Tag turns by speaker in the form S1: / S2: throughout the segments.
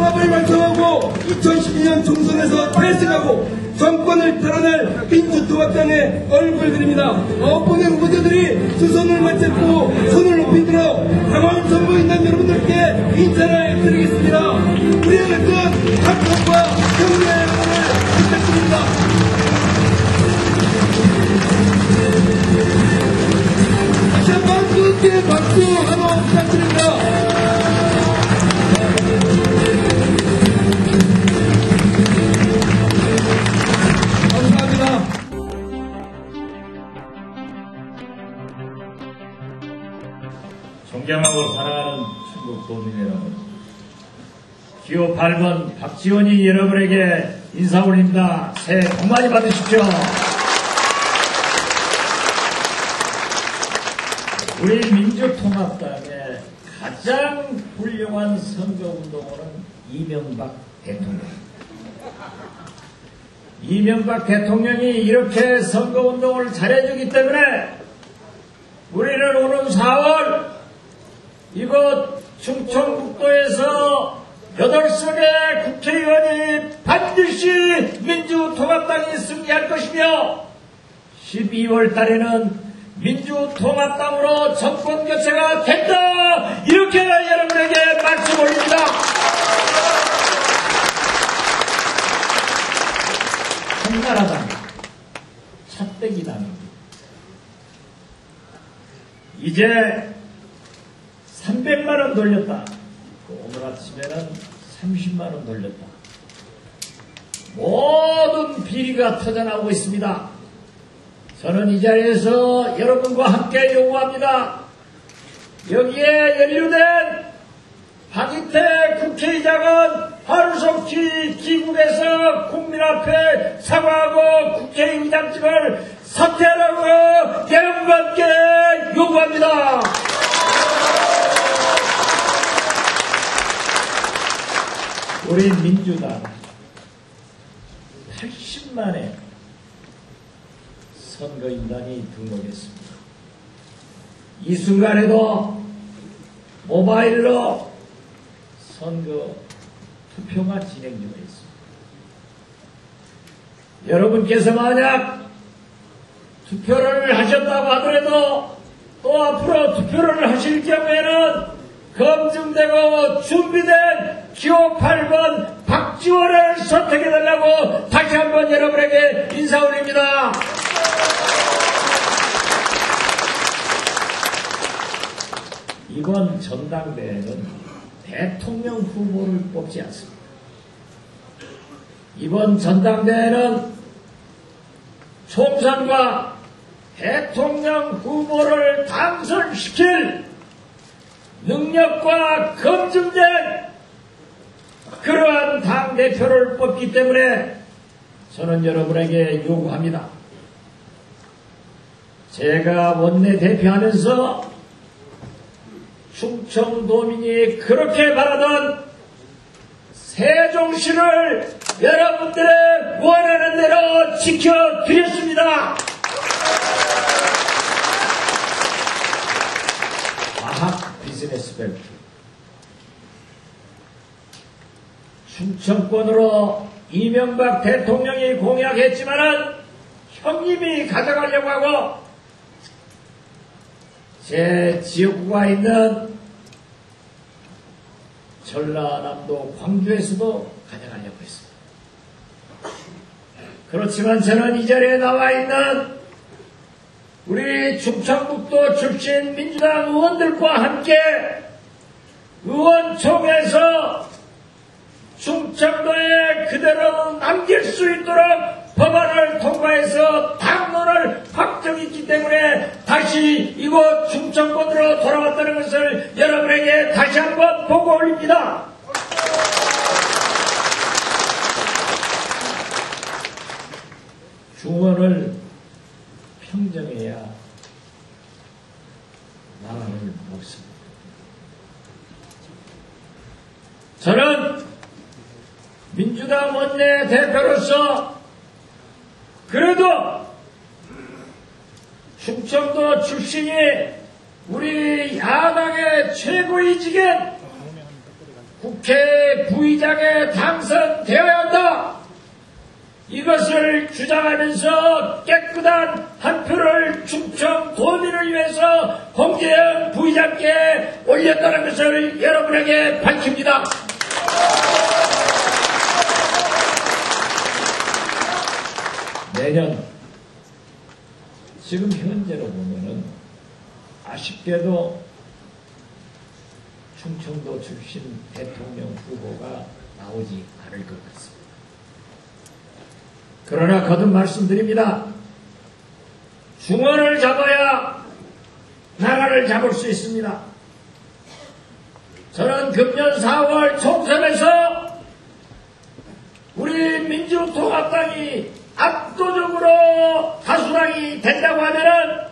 S1: 통합을 완성하고 2012년 총선에서 탈승하고 정권을 탈환할 민주통합당의 얼굴들입니다. 9분의 후보자들이 두 손을 맞잡고 손을 높이 들어 당원 선거인단 여러분들께 인사를 드리겠습니다. 우리의 뜻 합력과 경례의 여러분을 부탁드립니다. 다시 한번 뜨겁게 박수 한번 부탁드립니다.
S2: 존경하고 사랑하는 충북 도민 여러분, 기호 8번 박지원이 여러분에게 인사 올립니다. 새해 복 많이 받으십시오. 우리 민주통합당의 가장 훌륭한 선거운동은 이명박 대통령입니다. 이명박 대통령이 이렇게 선거운동을 잘해주기 때문에 우리는 오는 4월 이곳 충청북도에서 8석의 국회의원이 반드시 민주통합당이 승리할 것이며 12월 달에는 민주통합당으로 정권교체가 된다, 이렇게 여러분에게 말씀 올립니다. 한나라당 차떼기당입니다. 이제 300만원 돌렸다. 오늘 아침에는 30만원 돌렸다. 모든 비리가 터져나오고 있습니다. 저는 이 자리에서 여러분과 함께 요구합니다. 여기에 연루된 박인태 국회의장은 하루속히 귀국해서 국민 앞에 사과하고 국회의장직을 사퇴하라고 여러분과 함께 요구합니다. 우리 민주당 80만의 선거인단이 등록했습니다. 이 순간에도 모바일로 선거 투표가 진행 중에 있습니다. 여러분께서 만약 투표를 하셨다고 하더라도 또 앞으로 투표를 하실 경우에는 검증되고 준비된 기호 8번 박지원을 선택해달라고 다시 한번 여러분에게 인사 올립니다. 이번 전당대회는 대통령 후보를 뽑지 않습니다. 이번 전당대회는 총선과 대통령 후보를 당선시킬 능력과 검증된 그러한 당대표를 뽑기 때문에 저는 여러분에게 요구합니다. 제가 원내대표하면서 충청도민이 그렇게 바라던 세종시를 여러분들의 원하는 대로 지켜드렸습니다. 과학 비즈니스 벨트, 충청권으로 이명박 대통령이 공약했지만은 형님이 가져가려고 하고 제 지역구가 있는 전라남도 광주에서도 가져가려고 했습니다. 그렇지만 저는 이 자리에 나와 있는 우리 충청북도 출신 민주당 의원들과 함께 의원총회에서 충청도에 그대로 남길 수 있도록 법안을 통과해서 당론을 확정했기 때문에 다시 이곳 충청권으로 돌아왔다는 것을 여러분에게 다시 한번 보고 올립니다. 중원을 평정해야 나라를 먹습니다. 저는 민주당 원내대표로서 그래도 충청도 출신이 우리 야당의 최고위직인 국회 부의장 부의장에 당선되어야 한다. 이것을 주장하면서 깨끗한 한 표를 충청 도민을 위해서 홍재영 부의장께 올렸다는 것을 여러분에게 밝힙니다. 내년 지금 현재로 보면은 아쉽게도 충청도 출신 대통령 후보가 나오지 않을 것 같습니다. 그러나 거듭 말씀드립니다. 중원을 잡아야 나라를 잡을 수 있습니다. 저는 금년 4월 총선에서 우리 민주통합당이 압도적으로 다수당이 된다고 하면은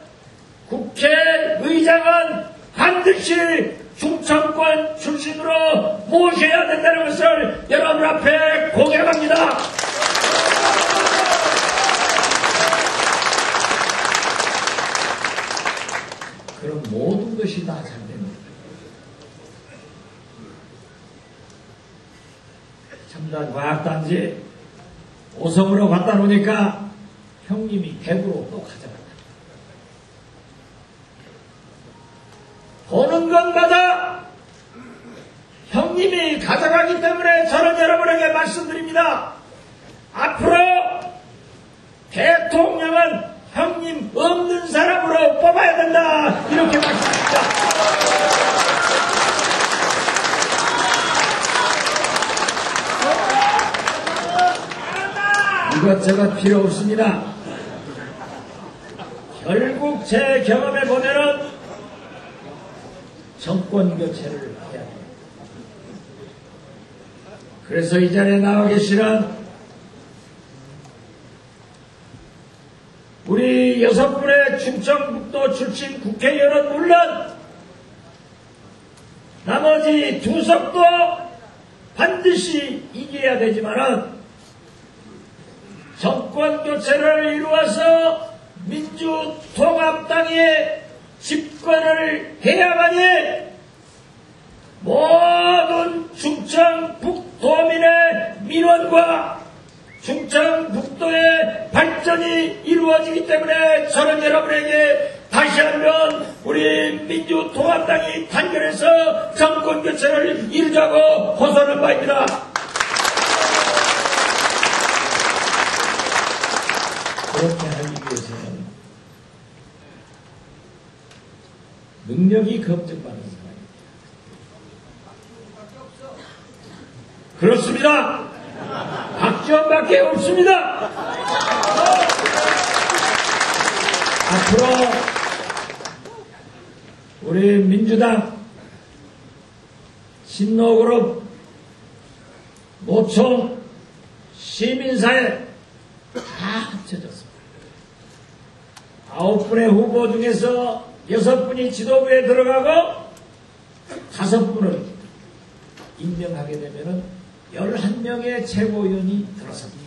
S2: 국회의장은 반드시 충청권 출신으로 모셔야 된다는 것을 여러분 앞에 공약합니다. 그럼 모든 것이 다 잘 됩니다. 첨단과학단지 5성으로 갖다 놓으니까 형님이 100으로 또 가져간다. 보는 것마다 형님이 가져가기 때문에 저는 여러분에게 말씀드립니다. 앞으로 대통령은 형님 없는 사람으로 뽑아야 된다. 이렇게 말씀드립니다. 이것저것 필요 없습니다. 결국 제 경험에 보면은 정권 교체를 해야 돼요. 그래서 이 자리에 나와 계시는 우리 6분의 충청북도 출신 국회의원은 물론 나머지 2석도 반드시 이겨야 되지만은 정권 교체를 이루어서 민주통합당의 집권을 해야만이 모든 충청북도민의 민원과 충청북도의 발전이 이루어지기 때문에 저는 여러분에게 다시 한번 우리 민주통합당이 단결해서 정권교체를 이루자고 호소하는 바입니다. 그렇게 하기 위해서는 능력이 검증받는 사람입니다. 그렇습니다. 박지원밖에 없습니다. 앞으로 우리 민주당, 신노그룹, 노총, 시민사회 다 합쳐졌습니다. 9분의 후보 중에서 6분이 지도부에 들어가고 5분을 임명하게 되면은 11명의 최고위원이 들어섭니다.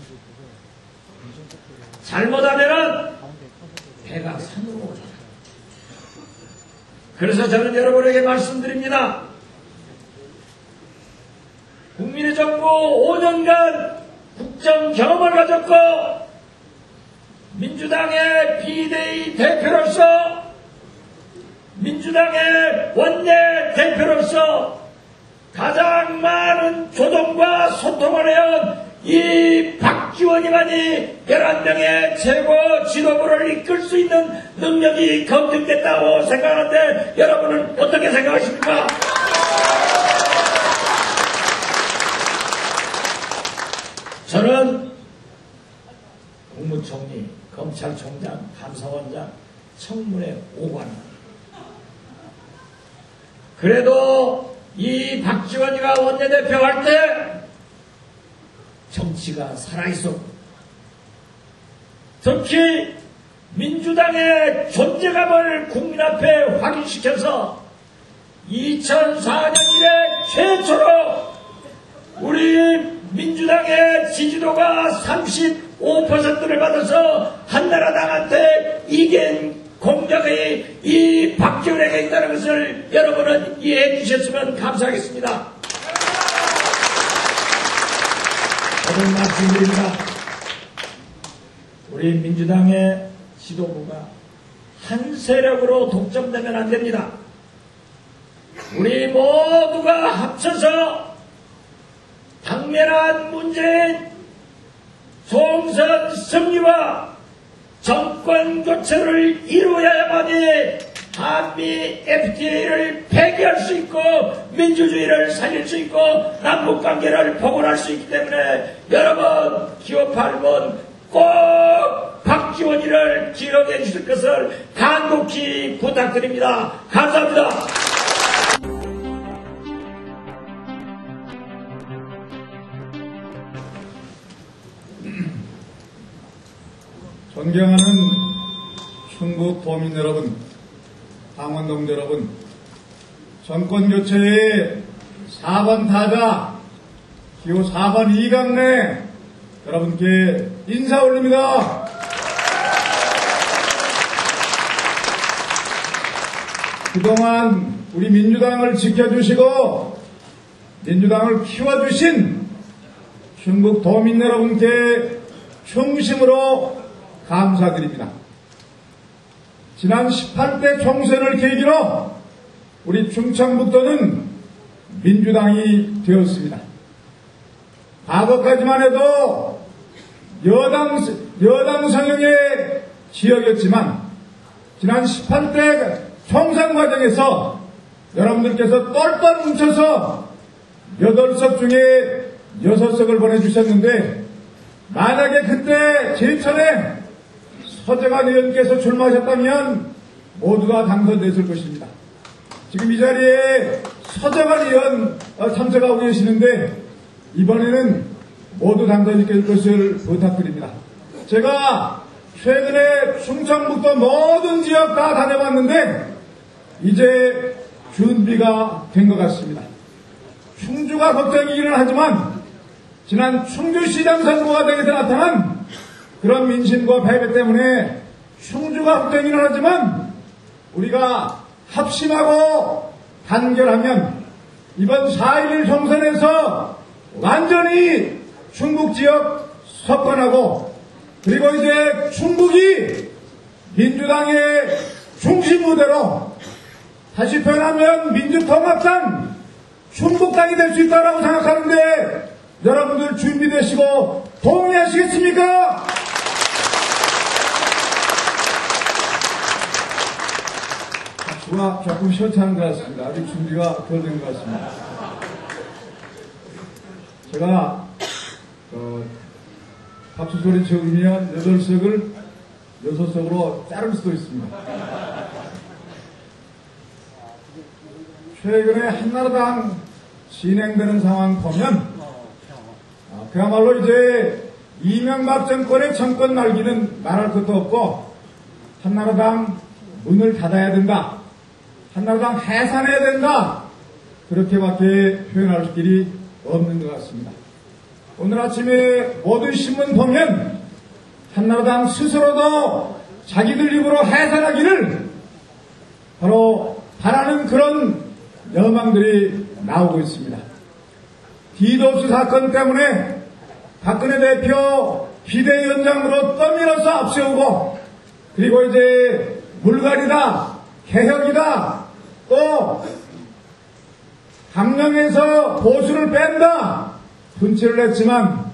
S2: 잘못하면은 배가 산으로 오잖아요. 그래서 저는 여러분에게 말씀드립니다. 국민의 정부 5년간 국정 경험을 가졌고 민주당의 비대위 대표로서 민주당의 원내 대표로서 가장 많은 조정과 소통을 해온 이 박지원이만이 11명의 최고 지도부를 이끌 수 있는 능력이 검증됐다고 생각하는데 여러분은 어떻게 생각하십니까? 저는 국무총리, 검찰총장, 감사원장, 청문회 5관. 그래도 이 박지원이가 원내대표 할 때 정치가 살아있었고 특히 민주당의 존재감을 국민 앞에 확인시켜서 2004년 이래 최초로 우리 민주당의 지지도가 35%를 받아서 한나라당한테 이긴 공적이 이 박지원에게 있다는 것을 여러분은 이해해 주셨으면 감사하겠습니다. 것을 말씀드립니다. 우리 민주당의 지도부가 한 세력으로 독점되면 안 됩니다. 우리 모두가 합쳐서 당면한 문재인 총선 승리와 정권 교체를 이루어야만이 한미 FTA를 폐기할 수 있고 민주주의를 살릴 수 있고 남북관계를 복원할 수 있기 때문에 여러분 기호 8번 꼭 박지원이를 기억해 주실 것을 간곡히 부탁드립니다. 감사합니다.
S3: 존경하는 충북 도민 여러분, 당원동 여러분, 정권교체의 4번 타자, 기호 4번 이강래 여러분께 인사 올립니다. 그동안 우리 민주당을 지켜주시고 민주당을 키워주신 충북 도민 여러분께 충심으로 감사드립니다. 지난 18대 총선을 계기로 우리 충청북도는 민주당이 되었습니다. 과거까지만 해도 여당 성향의 지역이었지만 지난 18대 총선 과정에서 여러분들께서 똘똘 뭉쳐서 8석 중에 6석을 보내주셨는데 만약에 그때 제천에 서재관 의원께서 출마하셨다면 모두가 당선됐을 것입니다. 지금 이 자리에 서재관 의원 참석하고 계시는데 이번에는 모두 당선이 될 것을 부탁드립니다. 제가 최근에 충청북도 모든 지역 다 다녀봤는데 이제 준비가 된 것 같습니다. 충주가 걱정이기는 하지만 지난 충주시장 선거 과정에서 나타난 그런 민심과 패배 때문에 충주가 걱정이긴 하지만 우리가 합심하고 단결하면 이번 4.11 총선에서 완전히 충북 지역 석권하고 그리고 이제 충북이 민주당의 중심 무대로 다시 표현하면 민주통합당 충북당이 될 수 있다고 생각하는데 여러분들 준비되시고 동의하시겠습니까? 주가 조금 시원찮은 것 같습니다. 아직 준비가 덜 된 것 같습니다. 제가 박수 소리 적으면 8석을 6석으로 자를 수도 있습니다. 최근에 한나라당 진행되는 상황 보면 그야말로 이제 이명박 정권의 정권 날기는 말할 것도 없고 한나라당 문을 닫아야 된다. 한나라당 해산해야 된다. 그렇게밖에 표현할 길이 없는 것 같습니다. 오늘 아침에 모든 신문 보면 한나라당 스스로도 자기들 입으로 해산하기를 바로 바라는 그런 여망들이 나오고 있습니다. 디도스 사건 때문에 박근혜 대표 비대위원장으로 떠밀어서 앞세우고 그리고 이제 물갈이다, 개혁이다, 또 강령에서 보수를 뺀다 분칠을 했지만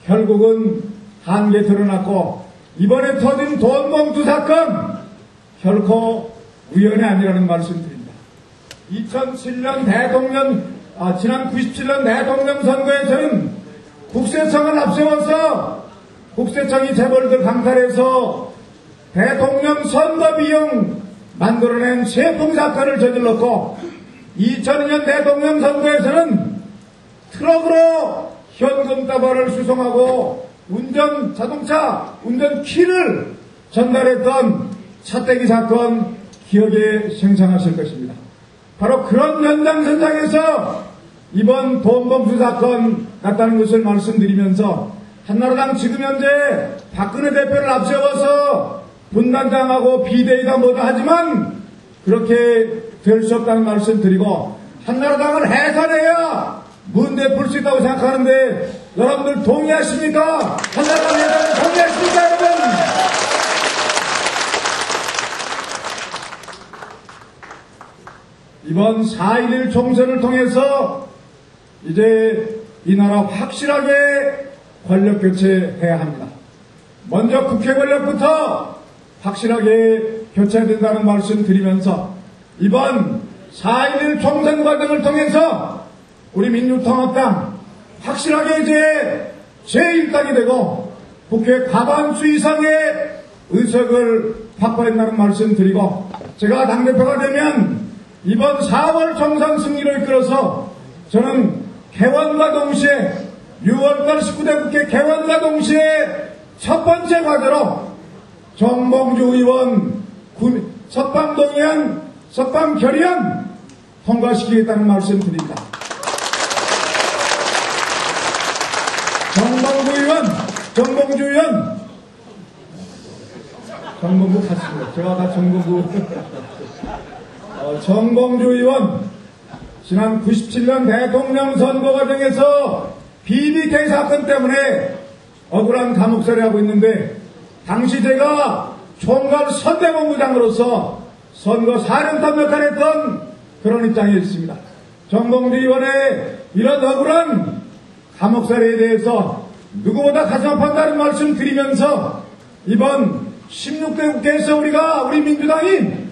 S3: 결국은 한계 드러났고 이번에 터진 돈봉투 사건 결코 우연이 아니라는 말씀드립니다. 2007년 지난 97년 대통령 선거에서는 국세청을 앞세워서 국세청이 재벌들 강탈해서 대통령 선거 비용 만들어낸 세풍 사건을 저질렀고 2002년 대통령 선거에서는 트럭으로 현금 다발을 수송하고 자동차 운전 키를 전달했던 차떼기 사건 기억에 생생하실 것입니다. 바로 그런 연장선상에서 이번 돈봉투 사건 같다는 것을 말씀드리면서 한나라당 지금 현재 박근혜 대표를 앞세워서 분단장하고 비대위가 뭐다 하지만 그렇게 될 수 없다는 말씀 드리고 한나라당을 해산해야 문제 풀 수 있다고 생각하는데 여러분들 동의하십니까? 한나라당 여러분 동의하십니까, 여러분? 이번 4.11 총선을 통해서 이제 이 나라 확실하게 권력 교체해야 합니다. 먼저 국회 권력부터 확실하게 교체해야 된다는 말씀 드리면서 이번 4.11 총선 과정을 통해서 우리 민주통합당 확실하게 이제 제1당이 되고 국회 과반수 이상의 의석을 확보한다는 말씀 드리고 제가 당대표가 되면 이번 4월 총선 승리로 이끌어서 저는 개원과 동시에 6월달 19대 국회 개원과 동시에 첫 번째 과제로 정봉주 의원 석방동의안, 석방결의안 통과시키겠다는 말씀 드립니다. 정봉주 의원, 정봉주 같습니다. 제가 다 정봉주. 정봉주 의원, 지난 97년 대통령 선거 과정에서 BBK 사건 때문에 억울한 감옥살이 하고 있는데, 당시 제가 총괄 선대본부장으로서 선거 사령탑 역할을 했던 그런 입장에 있습니다. 정봉주 의원의 이런 억울한 감옥살이에 대해서 누구보다 가슴 아팠다는 말씀 드리면서 이번 16대 국회에서 우리 민주당이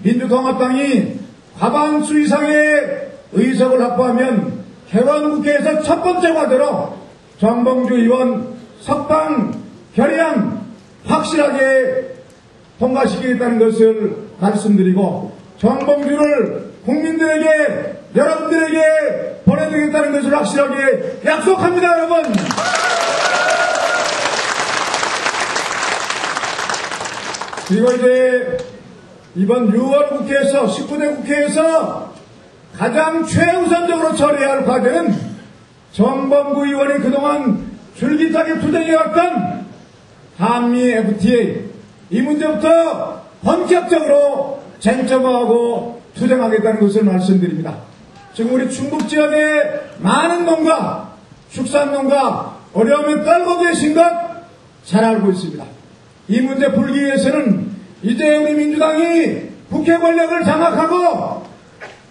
S3: 민주통합당이 과반수 이상의 의석을 확보하면 개원국회에서 첫 번째 과제로 정봉주 의원 석방 결의안 확실하게 통과시키겠다는 것을 말씀드리고 정봉주를 국민들에게 여러분들에게 보내드리겠다는 것을 확실하게 약속합니다, 여러분. 그리고 이제 이번 6월 국회에서 19대 국회에서 가장 최우선적으로 처리해야 할 과제는 정봉주 의원이 그동안 줄기차게 투쟁해왔던 한미 FTA 이 문제부터 본격적으로 쟁점화하고 투쟁하겠다는 것을 말씀드립니다. 지금 우리 충북 지역의 많은 농가, 축산농가 어려움에 떨고 계신 것 잘 알고 있습니다. 이 문제 풀기 위해서는 이제 우리 민주당이 국회 권력을 장악하고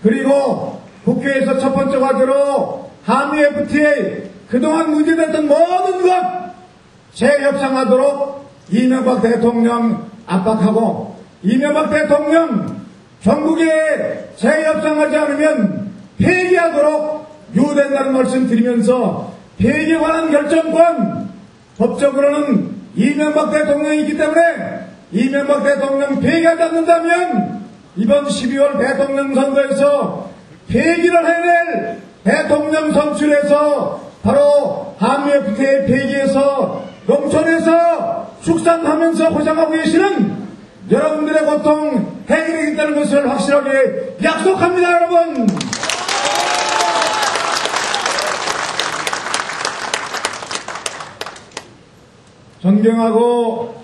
S3: 그리고 국회에서 첫 번째 과제로 한미 FTA 그동안 문제됐던 모든 것 재협상하도록 이명박 대통령 압박하고 이명박 대통령 전국에 재협상하지 않으면 폐기하도록 요구된다는 말씀 드리면서 폐기에 관한 결정권 법적으로는 이명박 대통령이기 때문에 이명박 대통령 폐기하지 않는다면 이번 12월 대통령 선거에서 폐기를 해낼 대통령 선출해서 바로 한미 FTA 폐기해서 농촌에서 축산하면서 고생하고 계시는 여러분들의 고통 해결하겠다는 것을 확실하게 약속합니다, 여러분. 존경하고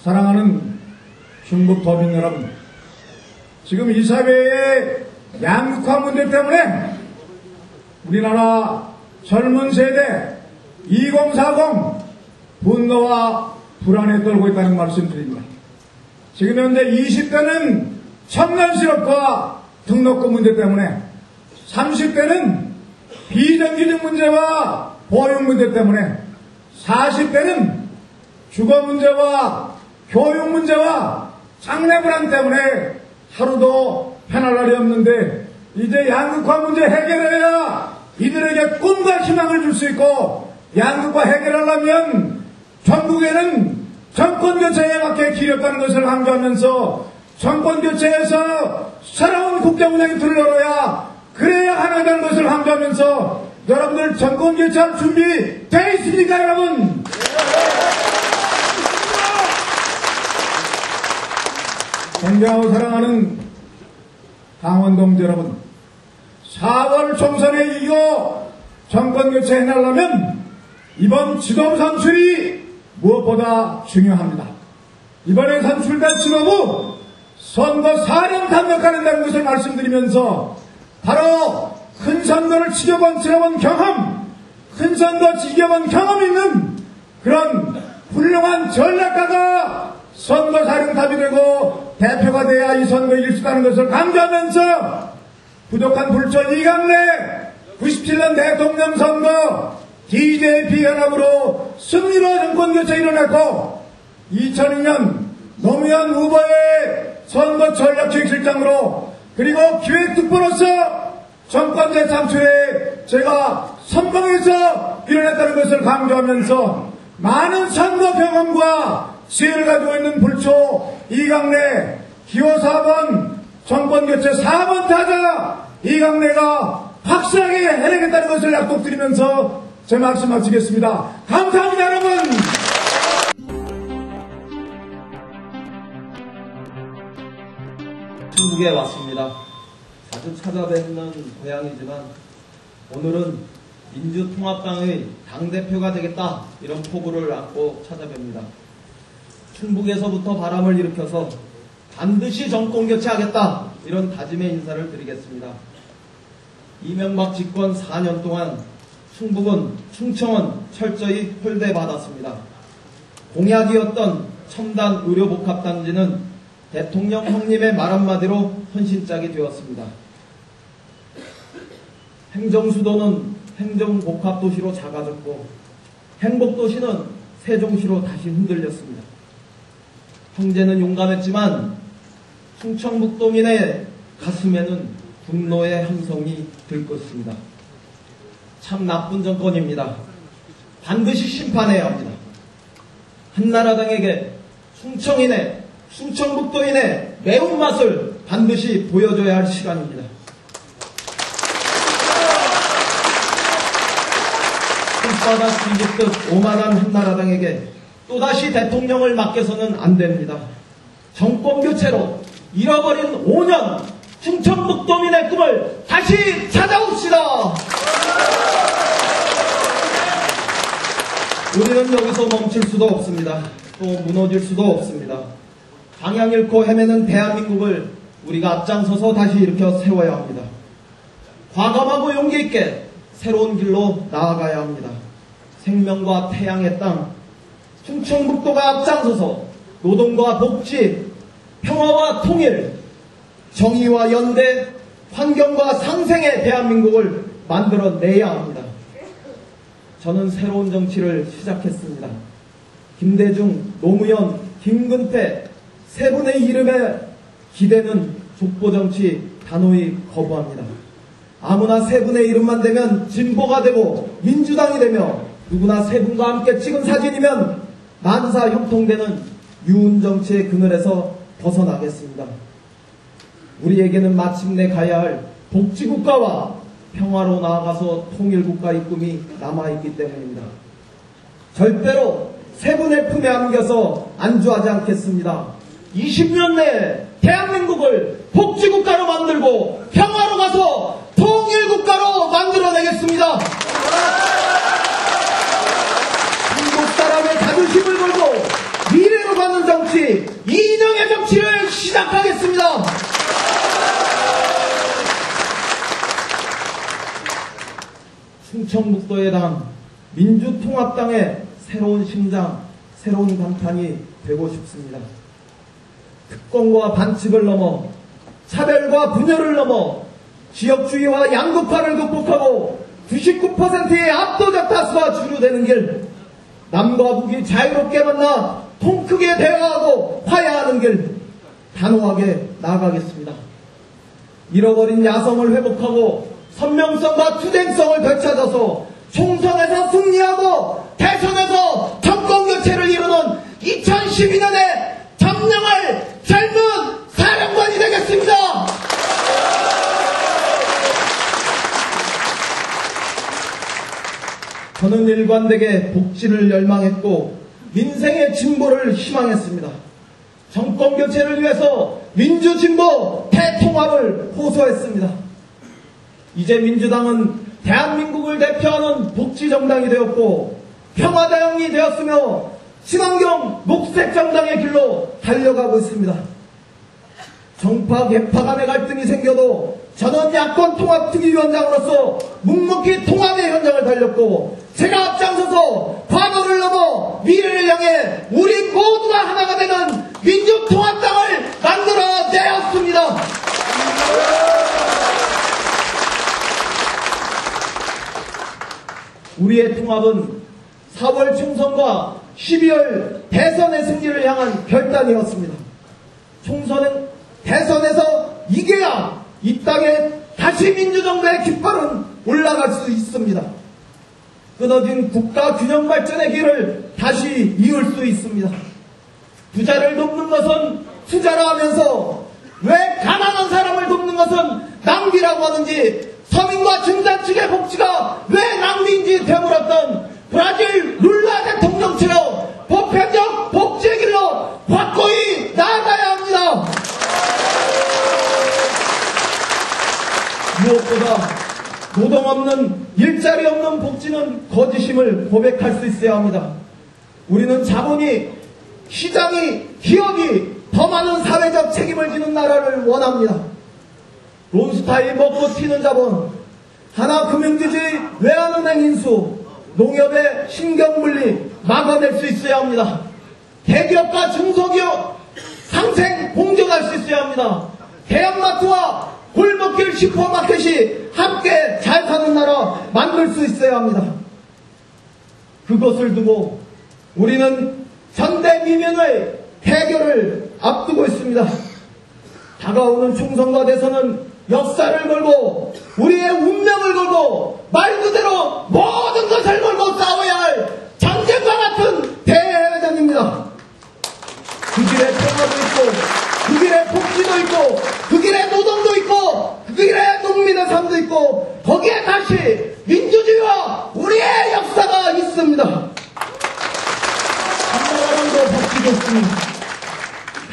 S3: 사랑하는 중국 도민 여러분, 지금 이 사회의 양극화 문제 때문에 우리나라 젊은 세대 2040 분노와 불안에 떨고 있다는 말씀 드립니다. 지금 현재 20대는 청년 실업과 등록금 문제 때문에 30대는 비정규직 문제와 보육 문제 때문에 40대는 주거 문제와 교육 문제와 장래 불안 때문에 하루도 편할 날이 없는데 이제 양극화 문제 해결해야 이들에게 꿈과 희망을 줄 수 있고 양극화 해결하려면 전국에는 정권교체에 맞게 기력하는 것을 강조하면서 정권교체에서 새로운 국정운영이 들러러야 그래야 하나라는 것을 강조하면서 여러분들 정권교체할 준비 되어 있습니까, 여러분? 존경하고 사랑하는 강원동지 여러분, 4월 총선에 이기고 정권교체 해내려면 이번 지도부 선출이 무엇보다 중요합니다. 이번에 선출된 지도부 선거 사령탑 역할을 한다는 것을 말씀드리면서 바로 큰 선거를 지켜본 경험, 큰 선거 지켜본 경험이 있는 그런 훌륭한 전략가가 선거사령탑이 되고 대표가 돼야 이 선거에 이길 수 있다는 것을 강조하면서 부족한 불철 이강래 97년 대통령 선거 DJP 연합으로 승리로 정권교체 이뤄냈고 2002년 노무현 후보의 선거 전략기획실장으로 그리고 기획특보로서 정권 재창출에 제가 선봉해서 이뤄냈다는 것을 강조하면서 많은 선거 경험과 지혜를 가지고 있는 불초 이강래 기호 4번 정권교체 4번 타자 이강래가 확실하게 해내겠다는 것을 약속드리면서 제 말씀 마치겠습니다. 감사합니다, 여러분.
S4: 충북에 왔습니다. 자주 찾아뵙는 고향이지만 오늘은 민주통합당의 당대표가 되겠다 이런 포부를 안고 찾아뵙니다. 충북에서부터 바람을 일으켜서 반드시 정권교체하겠다 이런 다짐의 인사를 드리겠습니다. 이명박 집권 4년 동안 충북은 충청은 철저히 홀대받았습니다. 공약이었던 첨단 의료복합단지는 대통령 형님의 말 한마디로 헌신짝이 되었습니다. 행정수도는 행정복합도시로 작아졌고 행복도시는 세종시로 다시 흔들렸습니다. 형제는 용감했지만 충청북도민의 가슴에는 분노의 함성이 들끓습니다. 참 나쁜 정권입니다. 반드시 심판해야 합니다. 한나라당에게 충청인의 충청북도인의 매운맛을 반드시 보여줘야 할 시간입니다. 손바닥 뒤집듯 오만한 한나라당에게 또다시 대통령을 맡겨서는 안 됩니다. 정권교체로 잃어버린 5년 충청북도민의 꿈을 다시 찾아옵시다. 우리는 여기서 멈출 수도 없습니다. 또 무너질 수도 없습니다. 방향 잃고 헤매는 대한민국을 우리가 앞장서서 다시 일으켜 세워야 합니다. 과감하고 용기 있게 새로운 길로 나아가야 합니다. 생명과 태양의 땅, 충청북도가 앞장서서 노동과 복지, 평화와 통일, 정의와 연대, 환경과 상생의 대한민국을 만들어내야 합니다. 저는 새로운 정치를 시작했습니다. 김대중, 노무현, 김근태 세 분의 이름에 기대는 족보정치 단호히 거부합니다. 아무나 세 분의 이름만 되면 진보가 되고 민주당이 되며 누구나 세 분과 함께 찍은 사진이면 만사 형통되는 유운정치의 그늘에서 벗어나겠습니다. 우리에게는 마침내 가야 할 복지국가와 평화로 나아가서 통일국가의 꿈이 남아있기 때문입니다. 절대로 세 분의 품에 안겨서 안주하지 않겠습니다. 20년 내에 대한민국을 복지국가로 만들고 평화로 가서 통일국가로 만들어내겠습니다. 한국 사람의 자존심을 걸고 미래로 가는 정치, 이념의 정치를 시작하겠습니다. 충청북도의 당, 민주통합당의 새로운 심장, 새로운 간판이 되고 싶습니다. 특권과 반칙을 넘어 차별과 분열을 넘어 지역주의와 양극화를 극복하고 99%의 압도적 다수가 주류되는 길, 남과 북이 자유롭게 만나 통크게 대화하고 화해하는 길 단호하게 나아가겠습니다. 잃어버린 야성을 회복하고 선명성과 투쟁성을 되찾아서 총선에서 승리하고 대선에서 정권교체를 이루는 2012년에 점령할 젊은 사령관이 되겠습니다. 저는 일관되게 복지를 열망했고 민생의 진보를 희망했습니다. 정권교체를 위해서 민주진보 대통합을 호소했습니다. 이제 민주당은 대한민국을 대표하는 복지정당이 되었고 평화당이 되었으며 친환경 녹색정당의 길로 달려가고 있습니다. 정파, 계파 간의 갈등이 생겨도 저는 야권 통합특위위원장으로서 묵묵히 통합의 현장을 달렸고 제가 앞장서서 과거를 넘어 미래를 향해 우리 모두가 하나가 되는 민주통합당을 만들어내었습니다. 우리의 통합은 4월 총선과 12월 대선의 승리를 향한 결단이었습니다. 총선은 대선에서 이겨야 이 땅에 다시 민주정부의 깃발은 올라갈 수 있습니다. 끊어진 국가 균형 발전의 길을 다시 이을 수 있습니다. 부자를 돕는 것은 투자라 하면서 왜 가난한 사람을 돕는 것은 낭비라고 하는지, 서민과 중산층의 복지가 왜 낭비인지 되물었던 브라질 룰라 대통령처럼 보편적 복지의 길로 확고히 나아가야 합니다. 무엇보다 노동 없는, 일자리 없는 복지는 거짓임을 고백할 수 있어야 합니다. 우리는 자본이, 시장이, 기업이 더 많은 사회적 책임을 지는 나라를 원합니다. 론스타일 먹고 튀는 자본, 하나금융지주의 외환은행 인수, 농협의 신경분리 막아낼 수 있어야 합니다. 대기업과 중소기업 상생 공존할 수 있어야 합니다. 대형마트와 골목길 슈퍼마켓이 함께 잘 사는 나라 만들 수 있어야 합니다. 그것을 두고 우리는 전대미문의 해결을 앞두고 있습니다. 다가오는 총선과 대선은 역사를 걸고 우리의 운명을 걸고 말 그대로 모든 것을 걸고 싸워야 할 전쟁과 같은 대회전입니다. 그 길에 평화도 있고, 그 길에 복지도 있고, 그 길에 노동도 있고, 그 길에 농민의 삶도 있고, 거기에 다시 민주주의와 우리의 역사가 있습니다. 한나라당도 복지도 있습니다.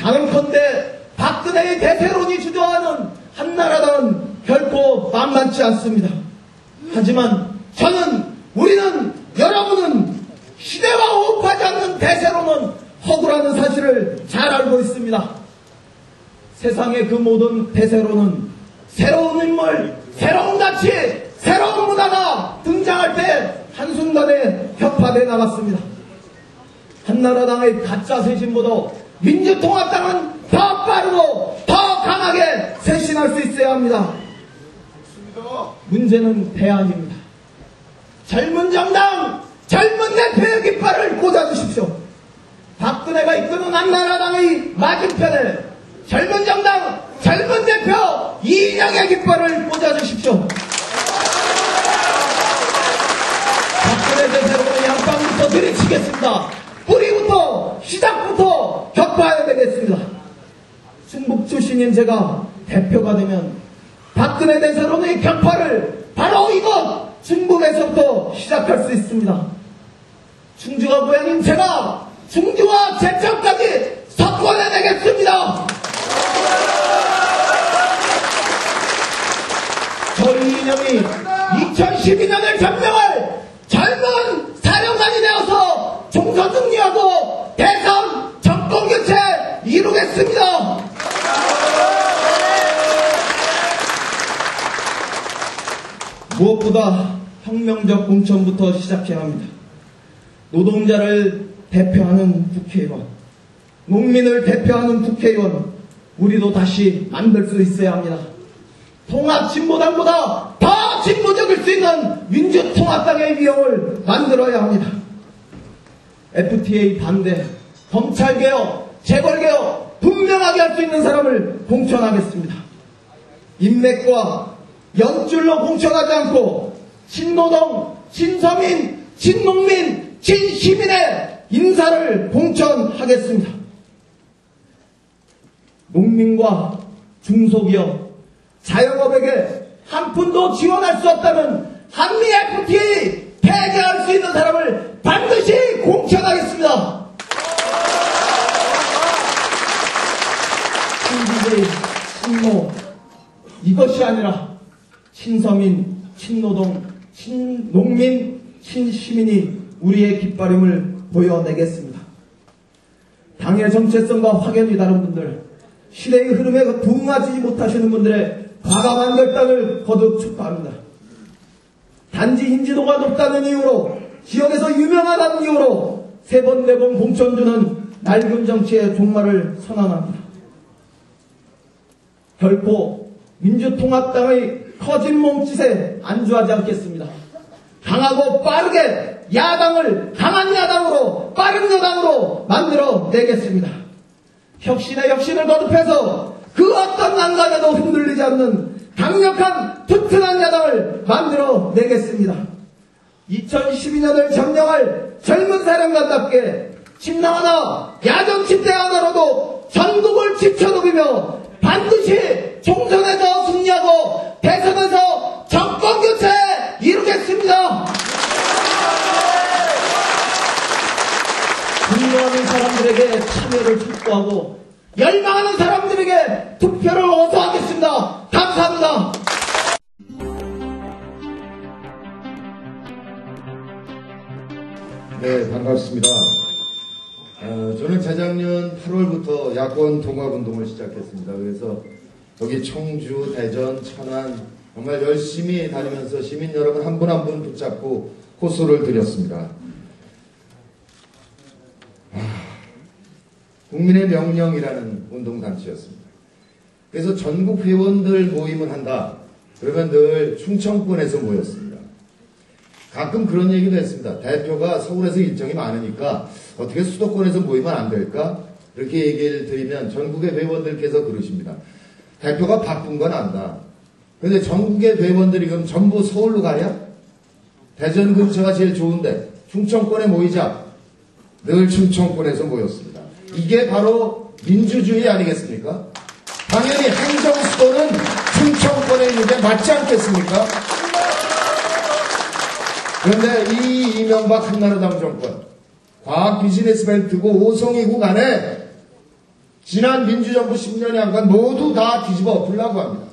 S4: 다른컨대 박근혜의 대세론이 주도하는 한나라당은 결코 만만치 않습니다. 하지만 우리는, 여러분은 시대와 호흡하지 않는 대세론은 허구라는 사실을 잘 알고 있습니다. 세상의 그 모든 대세론은 새로운 인물, 새로운 가치, 새로운 문화가 등장할 때 한순간에 격파되어 나갔습니다. 한나라당의 가짜 쇄신보다 민주통합당은 더 빠르고 더 강하게 쇄신할 수 있어야 합니다. 문제는 대안입니다. 젊은 정당, 젊은 대표의 깃발을 꽂아주십시오. 박근혜가 이끄는 한나라당의 맞은편에 젊은 정당, 젊은 대표 이인영의 깃발을 꽂아주십시오. 박근혜 대표는 양방부터 들이치겠습니다. 뿌리부터, 시작부터 격파해야 되겠습니다. 충북 출신인 제가 대표가 되면 박근혜 대세론의 격파를 바로 이곳 충북에서부터 시작할 수 있습니다. 충주가 고향인 제가 충주와 제천까지 석권해내겠습니다. 저희 이인영이 2012년을 점령할 젊은 사령관이 되어서 총선 승리하고 대선 정권교체 이루겠습니다. 무엇보다 혁명적 공천부터 시작해야 합니다. 노동자를 대표하는 국회의원, 농민을 대표하는 국회의원, 우리도 다시 만들 수 있어야 합니다. 통합진보당보다 더 진보적일 수 있는 민주통합당의 위험을 만들어야 합니다. FTA 반대, 검찰개혁, 재벌개혁 분명하게 할 수 있는 사람을 공천하겠습니다. 인맥과 연줄로 공천하지 않고 친노동, 친서민, 친농민, 친시민의 인사를 공천하겠습니다. 농민과 중소기업, 자영업에게 한 푼도 지원할 수 없다는 한미 FTA 폐기할 수 있는 사람을 반드시 공천하겠습니다. 친지주의, 친노, 이것이 아니라 친서민, 친노동, 친농민, 친시민이 우리의 깃발임을 보여내겠습니다. 당의 정체성과 확연히 다른 분들, 시대의 흐름에 부응하지 못하시는 분들의 과감한 결단을 거듭 촉구합니다. 단지 인지도가 높다는 이유로, 지역에서 유명하다는 이유로 3번 4번 공천 주는 낡은 정치의 종말을 선언합니다. 결코 민주통합당의 커진 몸짓에 안주하지 않겠습니다. 강하고 빠르게 야당을 강한 야당으로, 빠른 여당으로 만들어내겠습니다. 혁신에 혁신을 거듭해서 그 어떤 난관에도 흔들리지 않는 강력한 튼튼한 야당을 만들어내겠습니다. 2012년을 점령할 젊은 사령관답게 침낭 하나, 야정침대 하나로도 전국을 지켜누비며 반드시 총선에서 승리하고 대선에서 정권교체 이루겠습니다. 분노하는 사람들에게 참여를 촉구하고 열망하는 사람들에게 투표를 어소하겠습니다. 감사합니다.
S5: 네, 반갑습니다. 저는 재작년 8월부터 야권 통합운동을 시작했습니다. 그래서 여기 청주, 대전, 천안 정말 열심히 다니면서 시민 여러분 한 분 한 분 붙잡고 호소를 드렸습니다. 국민의 명령이라는 운동단체였습니다. 그래서 전국 회원들 모임을 한다. 그러면 늘 충청권에서 모였습니다. 가끔 그런 얘기도 했습니다. 대표가 서울에서 일정이 많으니까 어떻게 수도권에서 모이면 안 될까? 이렇게 얘기를 드리면 전국의 회원들께서 그러십니다. 대표가 바쁜 건 안다. 그런데 전국의 회원들이 그럼 전부 서울로 가냐? 대전 근처가 제일 좋은데 충청권에 모이자. 늘 충청권에서 모였습니다. 이게 바로 민주주의 아니겠습니까? 당연히 행정수도는 충청권에 있는 게 맞지 않겠습니까? 그런데 이 이명박 한나라당 정권, 과학 비즈니스 벨트고 오송이국 안에 지난 민주정부 10년의 한간 모두 다 뒤집어 엎으려고 합니다.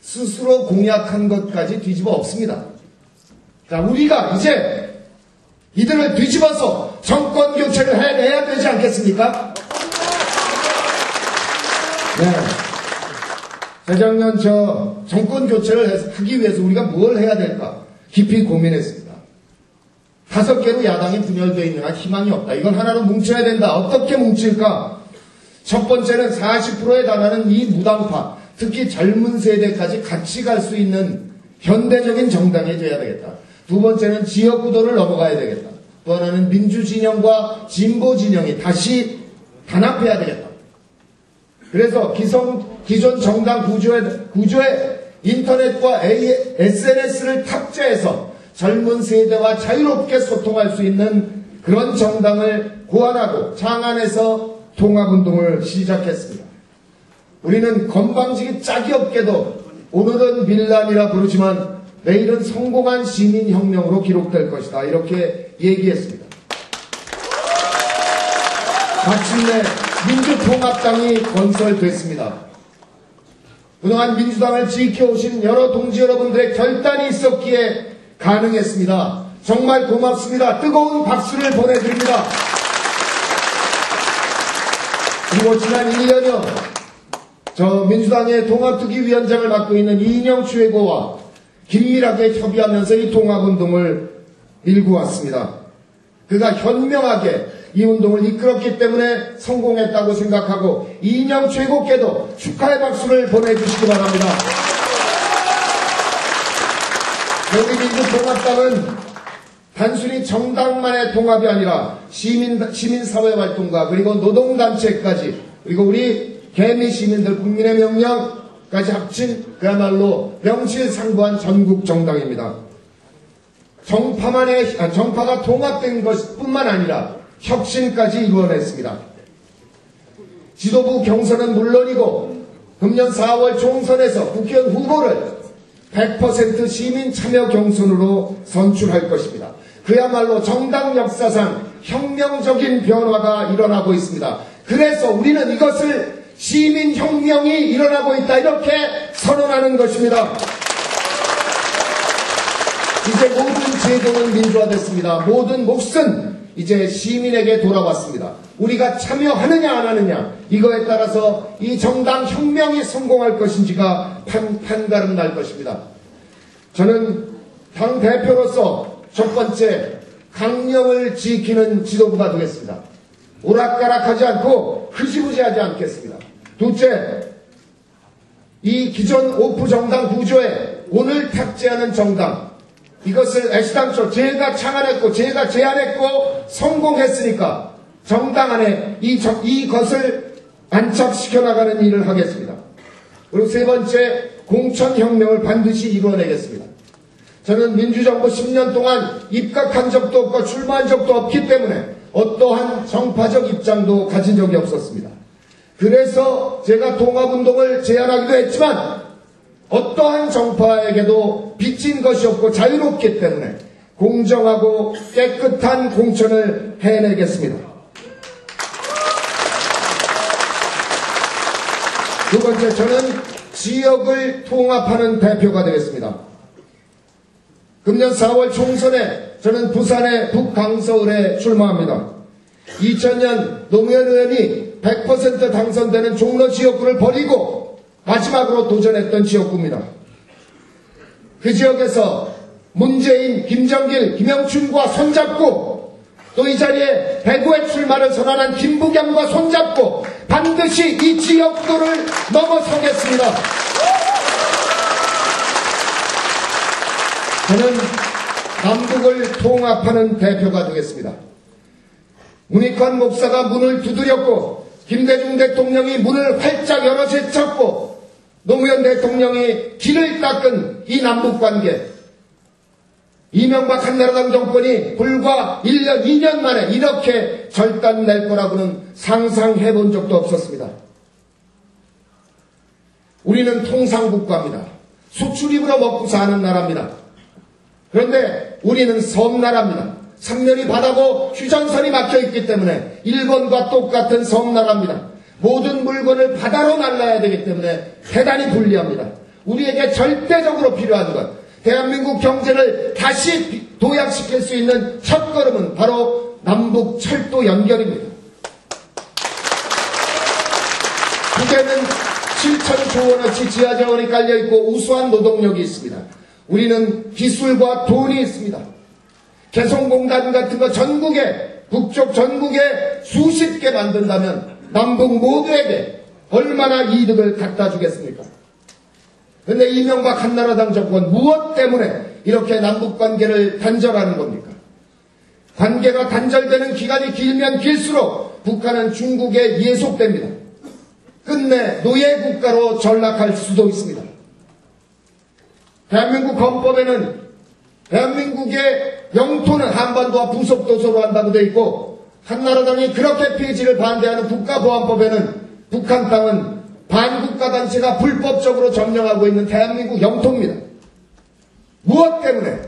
S5: 스스로 공약한 것까지 뒤집어 엎습니다. 자, 우리가 이제 이들을 뒤집어서 정권 교체를 해내야 되지 않겠습니까? 네. 재작년 정권 교체를 하기 위해서 우리가 뭘 해야 될까? 깊이 고민했습니다. 5개로 야당이 분열되어 있느라 희망이 없다. 이건 하나로 뭉쳐야 된다. 어떻게 뭉칠까? 첫 번째는 40%에 달하는 이 무당파, 특히 젊은 세대까지 같이 갈 수 있는 현대적인 정당이 되어야 되겠다. 두 번째는 지역구도를 넘어가야 되겠다. 또 하나는 민주진영과 진보진영이 다시 단합해야 되겠다. 그래서 기존 정당 구조에 인터넷과 SNS를 탑재해서 젊은 세대와 자유롭게 소통할 수 있는 그런 정당을 고안하고 창안해서 통합운동을 시작했습니다. 우리는 건방지기 짝이 없게도 오늘은 밀란이라 부르지만 내일은 성공한 시민혁명으로 기록될 것이다. 이렇게 얘기했습니다. 마침내 민주통합당이 건설됐습니다. 그동안 민주당을 지켜오신 여러 동지 여러분들의 결단이 있었기에 가능했습니다. 정말 고맙습니다. 뜨거운 박수를 보내드립니다. 그리고 지난 1년여 저 민주당의 통합특위위원장을 맡고 있는 이인영 최고와 긴밀하게 협의하면서 이 통합운동을 밀고 왔습니다. 그가 현명하게 이 운동을 이끌었기 때문에 성공했다고 생각하고 이인영 최고께도 축하의 박수를 보내주시기 바랍니다. 여기 민주통합당은 단순히 정당만의 통합이 아니라 시민사회활동가 그리고 노동단체까지 그리고 우리 개미 시민들 국민의 명령까지 합친 그야말로 명실상부한 전국 정당입니다. 정파가 통합된 것뿐만 아니라 혁신까지 이루어냈습니다. 지도부 경선은 물론이고 금년 4월 총선에서 국회의원 후보를 100% 시민 참여 경선으로 선출할 것입니다. 그야말로 정당 역사상 혁명적인 변화가 일어나고 있습니다. 그래서 우리는 이것을 시민혁명이 일어나고 있다 이렇게 선언하는 것입니다. 이제 모든 제도는 민주화됐습니다. 모든 몫은 이제 시민에게 돌아왔습니다. 우리가 참여하느냐 안 하느냐 이거에 따라서 이 정당 혁명이 성공할 것인지가 판가름 날 것입니다. 저는 당 대표로서 첫 번째 강령을 지키는 지도부가 되겠습니다. 오락가락하지 않고 흐지부지하지 않겠습니다. 둘째, 이 기존 오프 정당 구조에 오늘 탁재하는 정당, 이것을 애시당초 제가 창안했고 제가 제안했고 성공했으니까 정당 안에 이것을 안착시켜 나가는 일을 하겠습니다. 그리고 세 번째, 공천혁명을 반드시 이루어내겠습니다. 저는 민주정부 10년 동안 입각한 적도 없고 출마한 적도 없기 때문에 어떠한 정파적 입장도 가진 적이 없었습니다. 그래서 제가 통합운동을 제안하기도 했지만 어떠한 정파에게도 빚진 것이 없고 자유롭기 때문에 공정하고 깨끗한 공천을 해내겠습니다. 두 번째, 저는 지역을 통합하는 대표가 되겠습니다. 금년 4월 총선에 저는 부산의 북강서을에 출마합니다. 2000년 노무현 의원이 100% 당선되는 종로 지역구를 버리고 마지막으로 도전했던 지역구입니다. 그 지역에서 문재인, 김정길, 김영춘과 손잡고 또 이 자리에 대구의 출마를 선언한 김부겸과 손잡고 반드시 이 지역구를 넘어서겠습니다. 저는 남북을 통합하는 대표가 되겠습니다. 문익환 목사가 문을 두드렸고 김대중 대통령이 문을 활짝 열어 제쳤고 노무현 대통령이 길을 닦은 이 남북관계, 이명박 한나라당 정권이 불과 1년, 2년 만에 이렇게 절단낼 거라고는 상상해본 적도 없었습니다. 우리는 통상국가입니다. 수출입으로 먹고 사는 나라입니다. 그런데 우리는 섬나라입니다. 삼면이 바다고 휴전선이 막혀있기 때문에 일본과 똑같은 섬나라입니다. 모든 물건을 바다로 날라야 되기 때문에 대단히 불리합니다. 우리에게 절대적으로 필요한 것, 대한민국 경제를 다시 도약시킬 수 있는 첫걸음은 바로 남북 철도 연결입니다. 국에는 7,000조 원어치 지하자원이 깔려있고 우수한 노동력이 있습니다. 우리는 기술과 돈이 있습니다. 개성공단 같은 거 전국에, 북쪽 전국에 수십 개 만든다면 남북 모두에게 얼마나 이득을 갖다 주겠습니까? 그런데 이명박 한나라당 정권 무엇 때문에 이렇게 남북관계를 단절하는 겁니까? 관계가 단절되는 기간이 길면 길수록 북한은 중국에 예속됩니다. 끝내 노예국가로 전락할 수도 있습니다. 대한민국 헌법에는 대한민국의 영토는 한반도와 부속도서로 한다고 되어 있고 한나라당이 그렇게 폐지를 반대하는 국가보안법에는 북한 땅은 반국가단체가 불법적으로 점령하고 있는 대한민국 영토입니다. 무엇 때문에?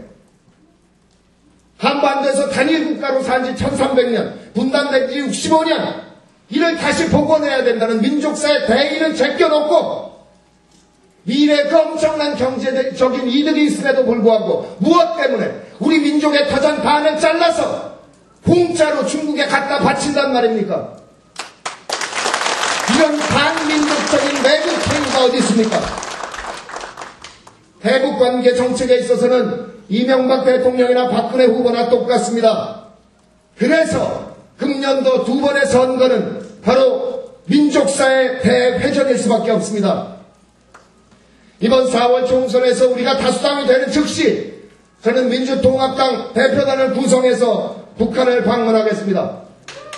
S5: 한반도에서 단일국가로 산 지 1300년, 분단된 지 65년, 이를 다시 복원해야 된다는 민족사의 대의를 제껴놓고 미래에 그 엄청난 경제적인 이득이 있음에도 불구하고 무엇 때문에 우리 민족의 터전 반을 잘라서 공짜로 중국에 갖다 바친단 말입니까? 이런 반민족적인 내부 행위가 어디 있습니까? 대북관계 정책에 있어서는 이명박 대통령이나 박근혜 후보나 똑같습니다. 그래서 금년도 두 번의 선거는 바로 민족사의 대회전일 수밖에 없습니다. 이번 4월 총선에서 우리가 다수당이 되는 즉시 저는 민주통합당 대표단을 구성해서 북한을 방문하겠습니다.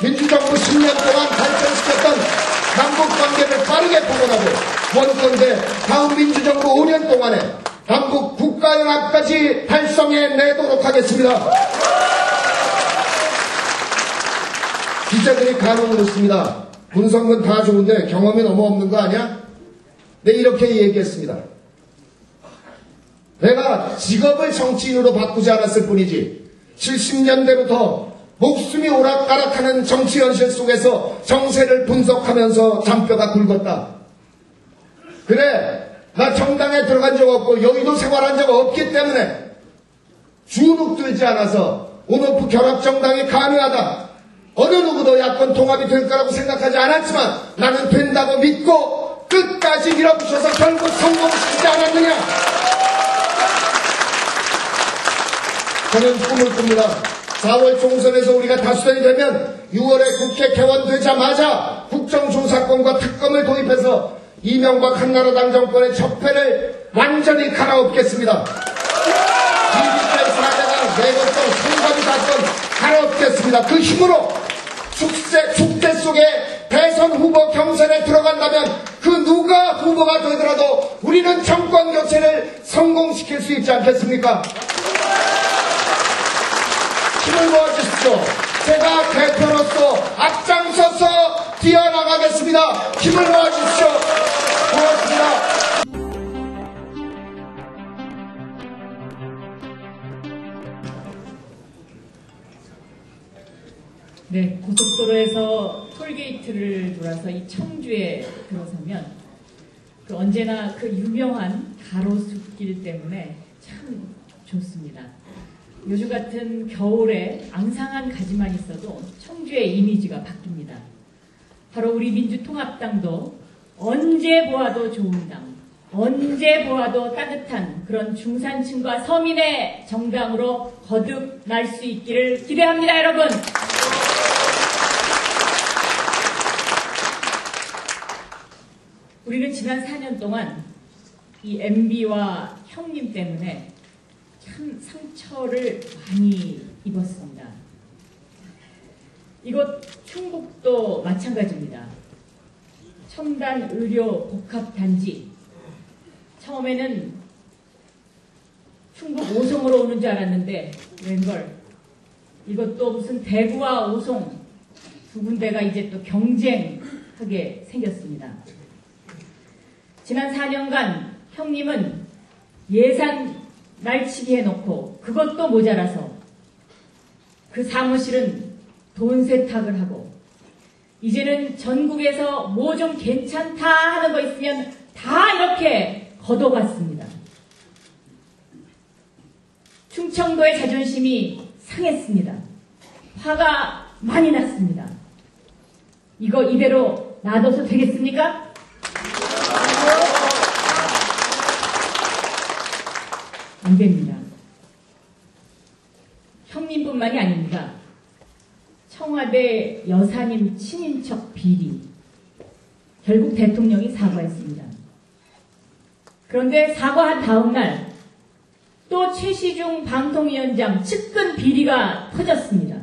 S5: 민주정부 10년 동안 발전시켰던 남북관계를 빠르게 복원하고 원건대 다음 민주정부 5년 동안에 남북 국가연합까지 달성해내도록 하겠습니다. 기자들이 간혹 묻습니다. 문성근 다 좋은데 경험이 너무 없는 거 아니야? 네, 이렇게 얘기했습니다. 내가 직업을 정치인으로 바꾸지 않았을 뿐이지 70년대부터 목숨이 오락가락하는 정치 현실 속에서 정세를 분석하면서 잔뼈가 굵었다. 그래, 나 정당에 들어간 적 없고 여의도 생활한 적 없기 때문에 주눅 들지 않아서 온오프 결합정당이 가능하다. 어느 누구도 야권 통합이 될 거라고 생각하지 않았지만 나는 된다고 믿고 끝까지 밀어붙여서 결국 성공시키지 않았느냐. 저는 꿈을 꿉니다. 4월 총선에서 우리가 다수당이 되면 6월에 국회 개원되자마자 국정조사권과 특검을 도입해서 이명박 한나라당 정권의 적폐를 완전히 갈아엎겠습니다. 비비케 4대강, 내곡동, 송가비 사건 갈아엎겠습니다. 그 힘으로 축제 속에 대선 후보 경선에 들어간다면 그 누가 후보가 되더라도 우리는 정권 교체를 성공시킬 수 있지 않겠습니까? 힘을 모아주십시오. 제가 대표로서 앞장서서 뛰어나가겠습니다. 힘을 모아주십시오. 고맙습니다.
S6: 네, 고속도로에서 톨게이트를 돌아서 이 청주에 들어서면 언제나 그 유명한 가로수길 때문에 참 좋습니다. 요즘 같은 겨울에 앙상한 가지만 있어도 청주의 이미지가 바뀝니다. 바로 우리 민주통합당도 언제 보아도 좋은 당, 언제 보아도 따뜻한 그런 중산층과 서민의 정당으로 거듭날 수 있기를 기대합니다, 여러분. 우리는 지난 4년 동안 이 MB와 형님 때문에 참 상처를 많이 입었습니다. 이곳 충북도 마찬가지입니다. 첨단 의료 복합단지. 처음에는 충북 오송으로 오는 줄 알았는데 웬걸 이것도 무슨 대구와 오송 두 군데가 이제 또 경쟁하게 생겼습니다. 지난 4년간 형님은 예산 날치기 해놓고 그것도 모자라서 그 사무실은 돈 세탁을 하고 이제는 전국에서 뭐 좀 괜찮다 하는 거 있으면 다 이렇게 걷어갔습니다. 충청도의 자존심이 상했습니다. 화가 많이 났습니다. 이거 이대로 놔둬서 되겠습니까? 안 됩니다. 형님뿐만이 아닙니다. 청와대 여사님 친인척 비리. 결국 대통령이 사과했습니다. 그런데 사과한 다음 날 또 최시중 방통위원장 측근 비리가 터졌습니다.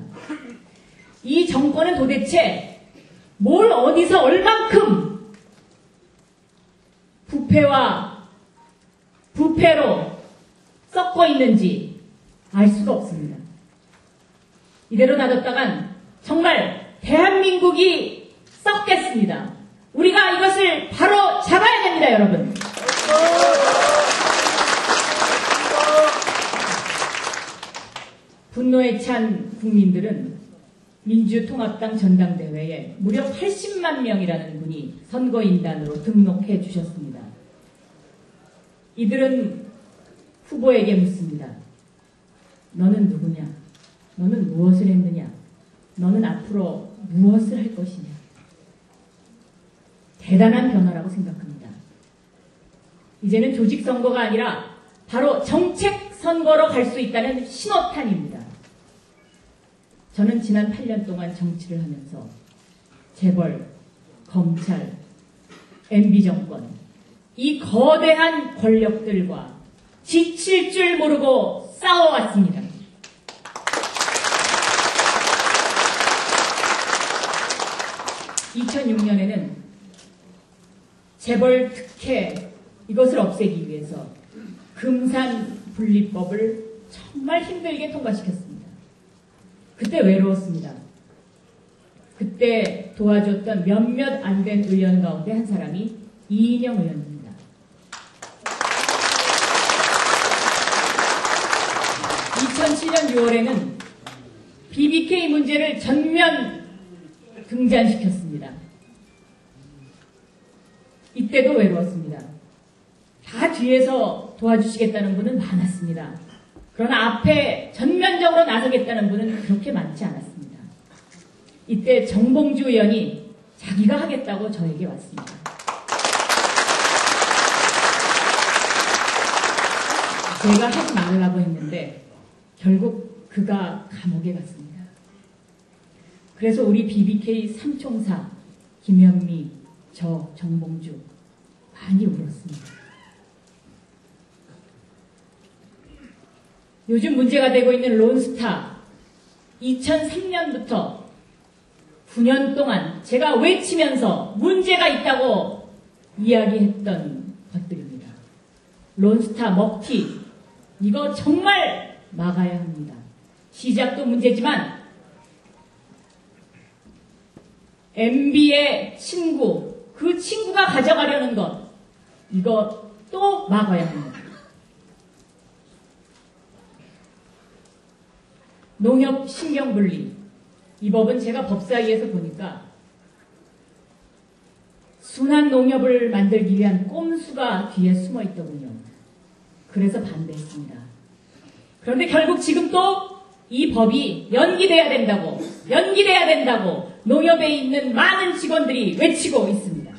S6: 이 정권은 도대체 뭘 어디서 얼만큼 부패와 부패로 섞어 있는지 알 수가 없습니다. 이대로 놔뒀다간 정말 대한민국이 썩겠습니다. 우리가 이것을 바로 잡아야 됩니다, 여러분. 분노에 찬 국민들은 민주통합당 전당대회에 무려 80만 명이라는 분이 선거인단으로 등록해 주셨습니다. 이들은 후보에게 묻습니다. 너는 누구냐? 너는 무엇을 했느냐? 너는 앞으로 무엇을 할 것이냐? 대단한 변화라고 생각합니다. 이제는 조직선거가 아니라 바로 정책선거로 갈 수 있다는 신호탄입니다. 저는 지난 8년 동안 정치를 하면서 재벌, 검찰, MB 정권, 이 거대한 권력들과 지칠 줄 모르고 싸워왔습니다. (2006년에는) 재벌 특혜 이것을 없애기 위해서 금산분리법을 정말 힘들게 통과시켰습니다. 그때 외로웠습니다. 그때 도와줬던 몇몇 안 된 의원 가운데 한 사람이 이인영 의원입니다. 2007년 6월에는 BBK 문제를 전면 등장시켰습니다. 이때도 외로웠습니다. 다 뒤에서 도와주시겠다는 분은 많았습니다. 그러나 앞에 전면적으로 나서겠다는 분은 그렇게 많지 않았습니다. 이때 정봉주 의원이 자기가 하겠다고 저에게 왔습니다. 제가 하지 말라고 했는데 결국 그가 감옥에 갔습니다. 그래서 우리 BBK 삼총사 김현미, 저 정봉주 많이 울었습니다. 요즘 문제가 되고 있는 론스타 2003년부터 9년 동안 제가 외치면서 문제가 있다고 이야기했던 것들입니다. 론스타 먹튀 이거 정말 막아야 합니다. 시작도 문제지만 MB의 친구, 그 친구가 가져가려는 것 이거 또 막아야 합니다. 농협 신경분리 이 법은 제가 법사위에서 보니까 순환 농협을 만들기 위한 꼼수가 뒤에 숨어 있더군요. 그래서 반대했습니다. 그런데 결국 지금 또 이 법이 연기돼야 된다고 농협에 있는 많은 직원들이 외치고 있습니다.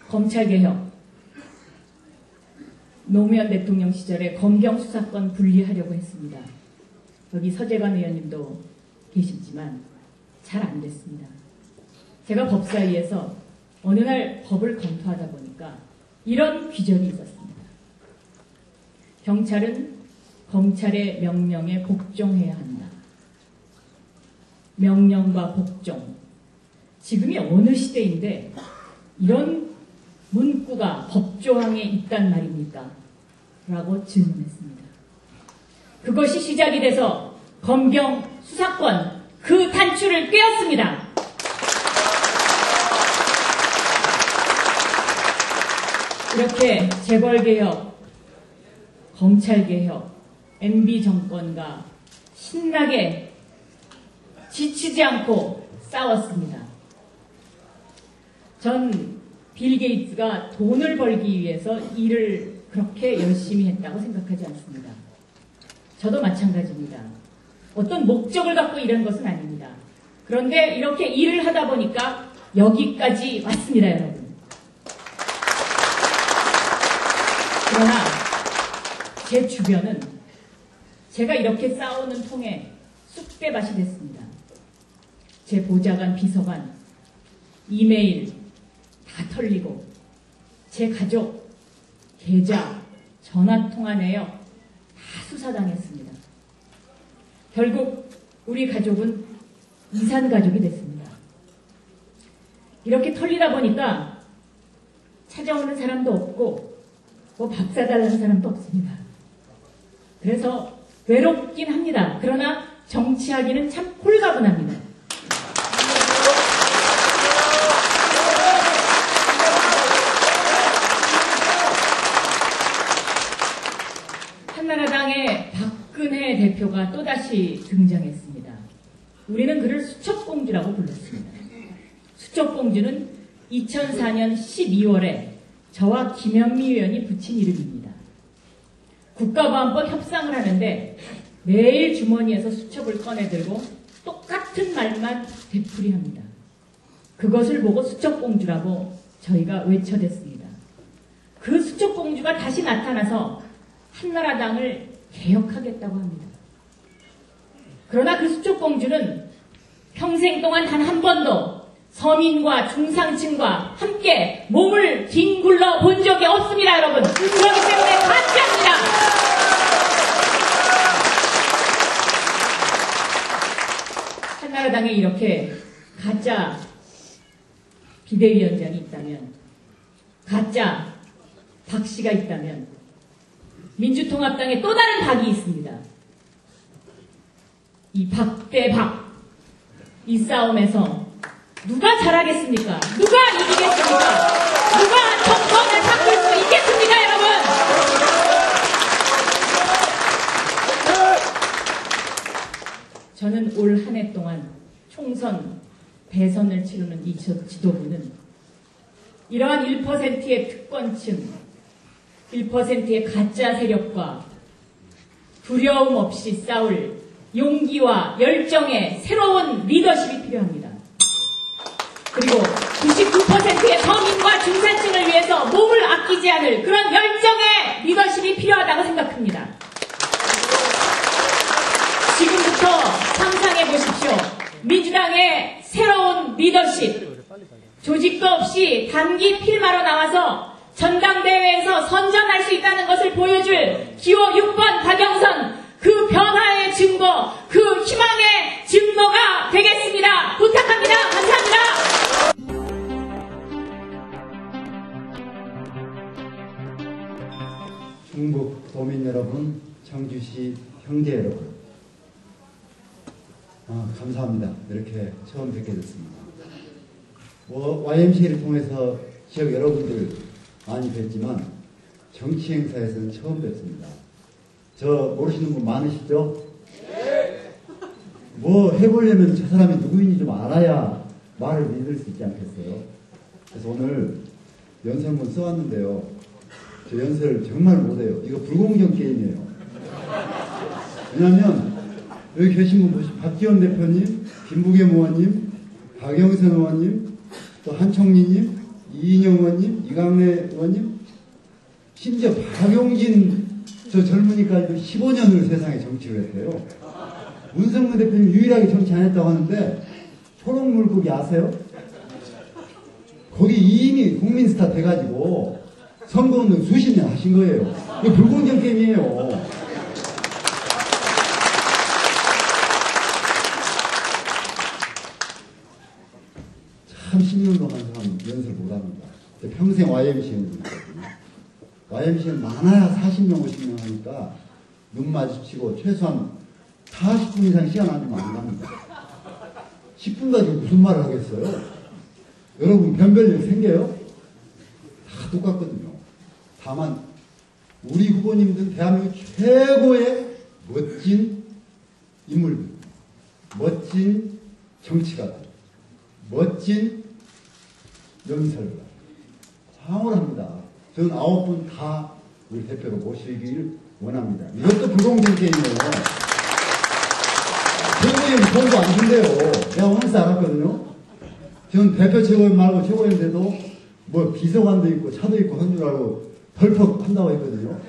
S6: 검찰개혁 노무현 대통령 시절에 검경 수사권 분리하려고 했습니다. 여기 서재관 의원님도 계시지만 잘 안 됐습니다. 제가 법사위에서 어느 날 법을 검토하다 보니까 이런 규정이 있었습니다. 경찰은 검찰의 명령에 복종해야 한다. 명령과 복종. 지금이 어느 시대인데 이런 문구가 법조항에 있단 말입니까? 라고 질문했습니다. 그것이 시작이 돼서 검경 수사권 그 단추를 꿰었습니다. 이렇게 재벌개혁, 검찰개혁, MB 정권과 신나게 지치지 않고 싸웠습니다. 전 빌 게이츠가 돈을 벌기 위해서 일을 그렇게 열심히 했다고 생각하지 않습니다. 저도 마찬가지입니다. 어떤 목적을 갖고 일한 것은 아닙니다. 그런데 이렇게 일을 하다 보니까 여기까지 왔습니다, 여러분. 그러나 제 주변은 제가 이렇게 싸우는 통에 쑥대밭이 됐습니다. 제 보좌관, 비서관, 이메일 다 털리고 제 가족, 계좌, 전화통화 내역 다 수사당했습니다. 결국 우리 가족은 이산 가족이 됐습니다. 이렇게 털리다 보니까 찾아오는 사람도 없고 뭐 밥 사달라는 사람도 없습니다. 그래서 외롭긴 합니다. 그러나 정치하기는 참 홀가분합니다. 한나라당의 박근혜 대표가 또다시 등장했습니다. 우리는 그를 수첩공주라고 불렀습니다. 수첩공주는 2004년 12월에 저와 김현미 의원이 붙인 이름입니다. 국가보안법 협상을 하는데 매일 주머니에서 수첩을 꺼내들고 똑같은 말만 되풀이합니다. 그것을 보고 수첩공주라고 저희가 외쳐댔습니다. 그 수첩공주가 다시 나타나서 한나라당을 개혁하겠다고 합니다. 그러나 그 수첩공주는 평생 동안 단 한 번도 서민과 중상층과 함께 몸을 뒹굴러 본 적이 없습니다, 여러분. 그렇기 때문에 가짜입니다. 한나라당에 이렇게 가짜 비대위원장이 있다면, 가짜 박 씨가 있다면, 민주통합당에 또 다른 박이 있습니다. 이 박 대 박, 이 싸움에서 누가 잘하겠습니까? 누가 이기겠습니까? 누가 정권을 바꿀 수 있겠습니까, 여러분? 저는 올 한 해 동안 총선, 대선을 치르는 이 지도부는 이러한 1%의 특권층, 1%의 가짜 세력과 두려움 없이 싸울 용기와 열정의 새로운 리더십이 필요합니다. 그리고 99%의 서민과 중산층을 위해서 몸을 아끼지 않을 그런 열정의 리더십이 필요하다고 생각합니다. 지금부터 상상해 보십시오. 민주당의 새로운 리더십. 조직도 없이 단기 필마로 나와서 전당대회에서 선전할 수 있다는 것을 보여줄 기호 6번 박영선, 그 변화의 증거, 그 희망의 증거가 되겠습니다. 부탁합니다. 감사합니다.
S7: 중국 도민 여러분, 청주시 형제 여러분, 감사합니다. 이렇게 처음 뵙게 됐습니다. YMCA를 통해서 지역 여러분들 많이 뵀지만 정치 행사에서는 처음 뵙습니다. 저 모르시는 분 많으시죠? 뭐 해보려면 저 사람이 누구인지 좀 알아야 말을 믿을 수 있지 않겠어요? 그래서 오늘 연설문 써왔는데요. 저 연설 정말 못해요. 이거 불공정 게임이에요. 왜냐하면 여기 계신 분 보시면 박지원 대표님, 김부겸 의원님, 박영선 의원님, 또 한총리님, 이인영 의원님, 이강래 의원님, 심지어 박용진 저 젊으니까 15년을 세상에 정치를 했대요. 문성근 대표님 유일하게 정치 안 했다고 하는데 초록물고기 아세요? 거기 이미 국민 스타 돼가지고 선거운동 수십 년 하신 거예요. 이거 불공정 게임이에요. 참 10년 동안 사람 연설 못합니다. 평생 YMCA 연설이거든요. YMCA는 많아야 40명, 50명 하니까 눈 마주치고 최소한 40분 이상 시간 안 주면 안 갑니다. 10분 가지고 무슨 말을 하겠어요? 여러분 변별력 생겨요? 다 똑같거든요. 다만 우리 후보님들은 대한민국 최고의 멋진 인물들, 멋진 정치가들, 멋진 연설가, 황홀합니다. 저는 9분 다 우리 대표로 모시길 원합니다. 이것도 불공정 게임이에요. 최고위원 돈도 안 준대요. 내가 오면서 알았거든요. 저는 대표 최고위원 말고 최고위원인데도 뭐 비서관도 있고 차도 있고 한 줄 알고 덜컥 한다고 했거든요.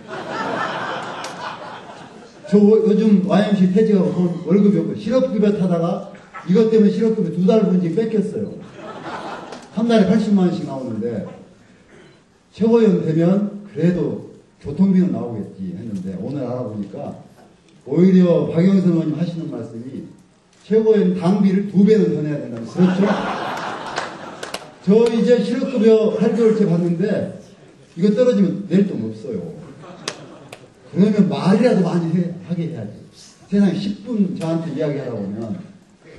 S7: 저 요즘 YMC 퇴직하고 돈 월급이 없고 실업급여 타다가 이것 때문에 실업급여 2달 분지 뺏겼어요. 한 달에 80만 원씩 나오는데 최고위원 되면 그래도 교통비는 나오겠지 했는데 오늘 알아보니까 오히려 박영선 의원님 하시는 말씀이 최고위원 당비를 2배는 더 내야 된다는. 그렇죠? 저 이제 실업급여 8개월째 받는데 이거 떨어지면 낼 돈 없어요. 그러면 말이라도 많이 하게 해야지. 세상에 10분 저한테 이야기하라고 하면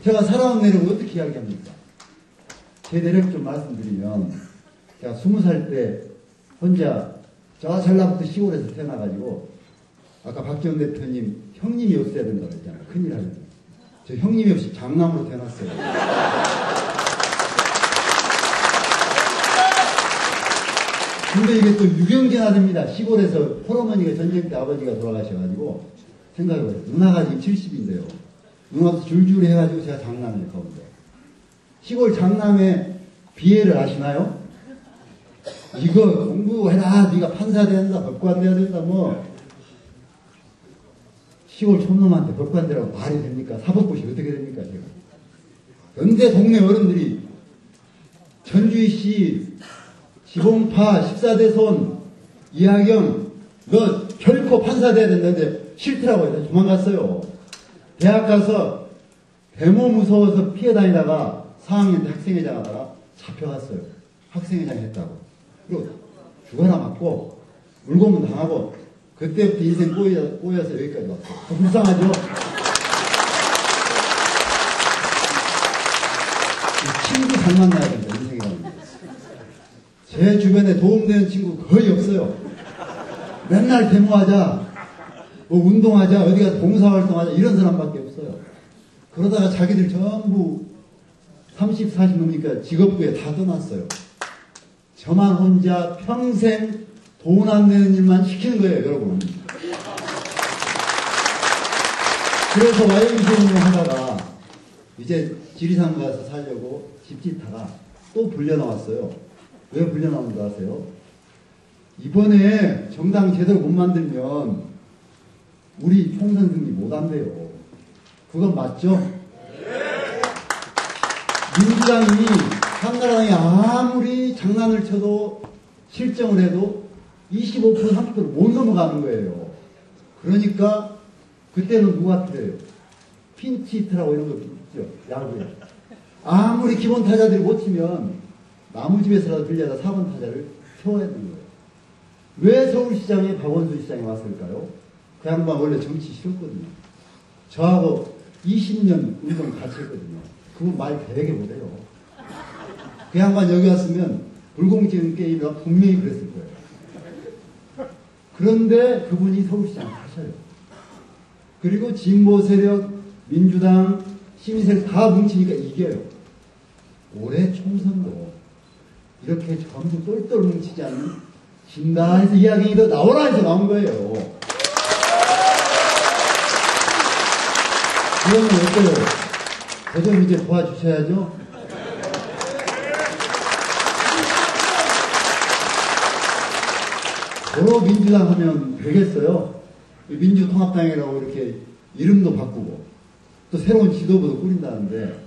S7: 제가 살아온 내력을 어떻게 이야기합니까? 제 내력 좀 말씀드리면 제가 20살 때 혼자 저 전라북도 시골에서 태어나가지고 아까 박지원 대표님 형님이 없어야 된다고 했잖아요. 큰일 하면. 저 형님이 없이 장남으로 태어났어요. 근데 이게 또 유경계가 됩니다. 시골에서 홀어머니가 전쟁 때 아버지가 돌아가셔가지고 생각해봐요. 누나가 지금 70인데요. 누나도 줄줄이 해가지고 제가 장남을 가운데. 시골 장남의 비애를 아시나요? 이거 공부해라. 네가 판사 된다. 법관 돼야 된다. 뭐 시골 촌놈한테 법관 되라고 말이 됩니까? 사법고시 어떻게 됩니까? 제가. 그런데 동네 어른들이 전주시 지봉파 14대손 이하경 너 결코 판사 돼야 된다는데 싫더라고요. 그래서 도망갔어요. 대학 가서 데모 무서워서 피해 다니다가 4학년 때 학생회장 하다가 잡혀갔어요. 학생회장 했다고. 그리고 죽어라 맞고 물고문 당하고 그때부터 인생 꼬여서 여기까지 왔어요. 불쌍하죠? 친구 잘 만나야 된다. 인생이라는 게. 제 주변에 도움되는 친구 거의 없어요. 맨날 데모하자, 뭐 운동하자, 어디 가서 봉사활동하자 이런 사람밖에 없어요. 그러다가 자기들 전부 30, 40 넘으니까 직업부에 다 떠났어요. 저만 혼자 평생 돈 안 내는 일만 시키는 거예요, 여러분. 그래서 YMCA 운동하다가 이제 지리산 가서 살려고 집짓다가 또 불려 나왔어요. 왜 불려 나온 줄 아세요? 이번에 정당 제대로 못 만들면 우리 총선 승리 못 한대요. 그건 맞죠? 민주당이 한나라당이 아무리 장난을 쳐도 실정을 해도 25% 30% 못 넘어가는 거예요. 그러니까 그때는 누가 필요해요? 핀치히트라고 이런 거 있죠. 야구에. 아무리 기본 타자들이 못 치면 나무집에서라도 빌려다 4번 타자를 세워야 되는 거예요. 왜 서울시장에 박원순 시장이 왔을까요? 그 양반 원래 정치 싫었거든요. 저하고 20년 운동 같이 했거든요. 그분 말 되게 못해요. 그 양반 여기 왔으면 불공정 게임이라 분명히 그랬을 거예요. 그런데 그분이 서울시장 하셔요. 그리고 진보 세력, 민주당, 시민 세력 다 뭉치니까 이겨요. 올해 총선도 이렇게 전부 똘똘 뭉치지 않는 진다 해서 이야기가 나오라 해서 나온 거예요. 그러면 어때요? 저 좀 이제 도와주셔야죠. 도로 민주당 하면 되겠어요. 민주통합당이라고 이렇게 이름도 바꾸고 또 새로운 지도부도 꾸린다는데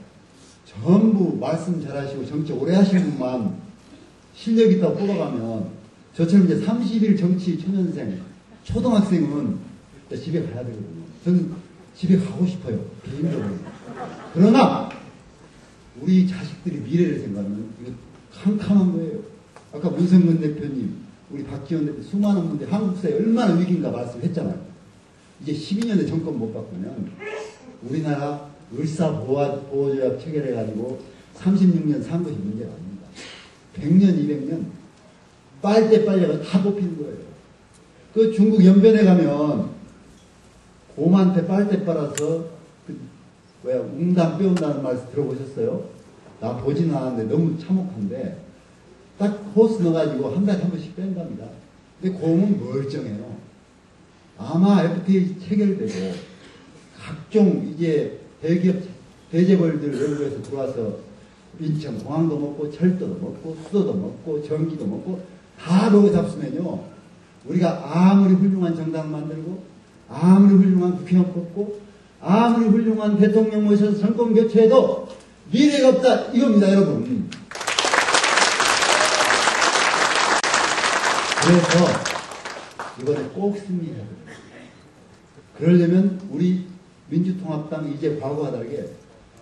S7: 전부 말씀 잘하시고 정치 오래 하신 분만 실력 있다고 뽑아가면 저처럼 이제 30일 정치 초년생 초등학생은 집에 가야 되거든요. 저는 집에 가고 싶어요. 개인적으로. 그러나 우리 자식들이 미래를 생각하면 이거 캄캄한 거예요. 아까 문성근 대표님, 우리 박지원 대표 수많은 분들이 한국사에 얼마나 위기인가 말씀했잖아요. 이제 12년에 정권 못 바꾸면 우리나라 을사보호조약 체결해가지고 36년 산 것이 문제가 아닙니다. 100년, 200년 빨대빨래가 다 뽑히는 거예요. 그 중국 연변에 가면 곰한테 빨대 빨아서 웅담 빼온다는 말 들어보셨어요? 나 보지는 않았는데 너무 참혹한데 딱 호스 넣어가지고 한 달에 한 번씩 뺀답니다. 근데 곰은 멀쩡해요. 아마 FTA 체결되고 각종 이제 대기업 대재벌들 외국에서 들어와서 인천 공항도 먹고 철도도 먹고 수도도 먹고 전기도 먹고 다 먹어 잡수면요. 우리가 아무리 훌륭한 정당 만들고 아무리 훌륭한 국회의원 뽑고 아무리 훌륭한 대통령 모셔서 정권 교체해도 미래가 없다 이겁니다, 여러분. 그래서 이번에 꼭 승리해야 됩니다. 그러려면 우리 민주통합당 이제 과거와 다르게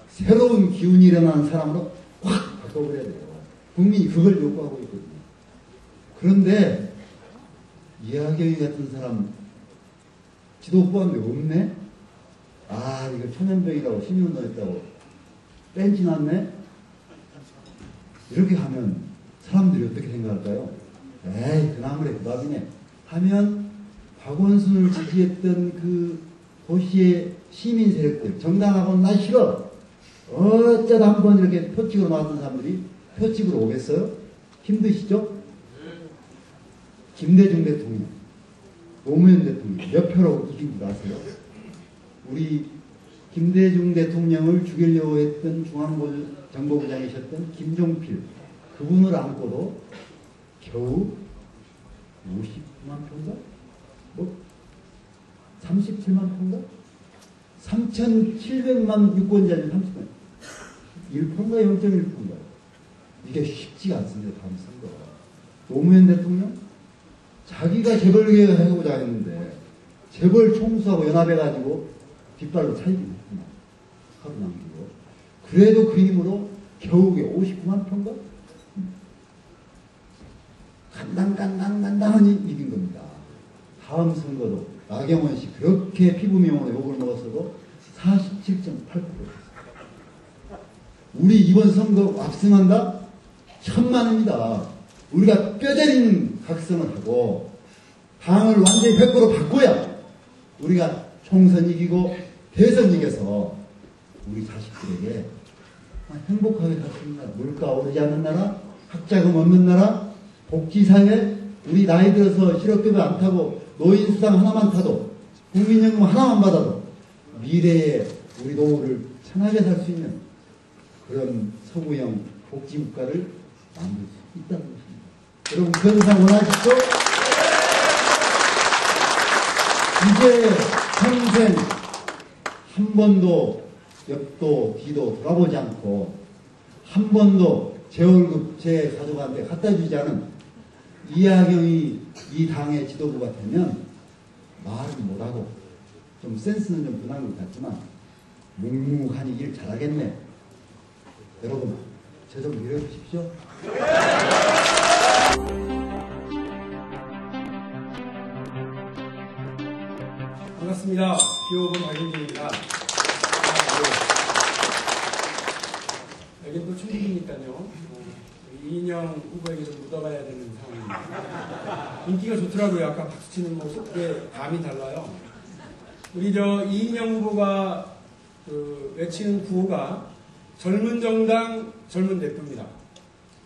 S7: 새로운 기운이 일어나는 사람으로 확 바꿔버려야 돼요. 국민이 그걸 요구하고 있거든요. 그런데 이하경이 같은 사람 지도 뽑았는데 없네? 아, 이거 천연병이라고 시민운동했다고 뺀지 났네? 이렇게 하면 사람들이 어떻게 생각할까요? 에이, 그나물에 그 밥이네 하면 박원순을 지지했던 그 도시의 시민 세력들, 정당하고는 나 싫어. 어쩌다 한번 이렇게 표찍으로 나왔던 사람들이 표찍으로 오겠어요? 힘드시죠? 김대중 대통령, 노무현 대통령 몇 표로 이긴 줄 아세요? 우리 김대중 대통령을 죽이려고 했던 중앙정보부장이셨던 김종필 그분을 안고도 겨우 50만 표인가? 뭐 37만 표인가? 3,700만 유권자들 30만 1%인가 0.1%인가? 이게 쉽지가 않습니다. 다음 선거. 노무현 대통령 자기가 재벌 개혁을 해보자 했는데 재벌 총수하고 연합해가지고 뒷발로 차이긴 했구나. 하루 남기고. 그래도 그 힘으로 겨우 59만 표인가? 간당간당간당하니 이긴 겁니다. 다음 선거도 나경원 씨 그렇게 피부명으로 욕을 먹었어도 47.8%였어요. 우리 이번 선거 압승한다? 천만입니다. 우리가 뼈저린 각성을 하고 당을 완전히 100% 바꿔야 우리가 총선 이기고 대선 이겨서 우리 자식들에게 행복하게 살 수 있는 나라, 물가 오르지 않는 나라, 학자금 없는 나라, 복지사회, 우리 나이 들어서 실업급여 안 타고 노인 수당 하나만 타도 국민연금 하나만 받아도 미래의 우리 노후를 편하게 살 수 있는 그런 서구형 복지국가를 만들 수 있다는 것입니다. 여러분 그런 세상 원하시죠? 이제 평생 한 번도 옆도 뒤도 돌아보지 않고 한 번도 제 월급 제 가족한테 갖다 주지 않은 이하경이 이 당의 지도부가 되면 말은 못하고 좀 센스는 좀 분한 것 같지만 묵묵하니 일 잘하겠네. 여러분 저 좀 밀어주십시오.
S1: 반갑습니다. 기호분 박윤진입니다. 여긴 또 충북이니까요. 이인영 후보에게 좀 묻어가야 되는 상황입니다. 인기가 좋더라고요. 아까 박수치는 모습에 감이 달라요. 우리 이인영 후보가 외치는 구호가 젊은 정당, 젊은 대표입니다.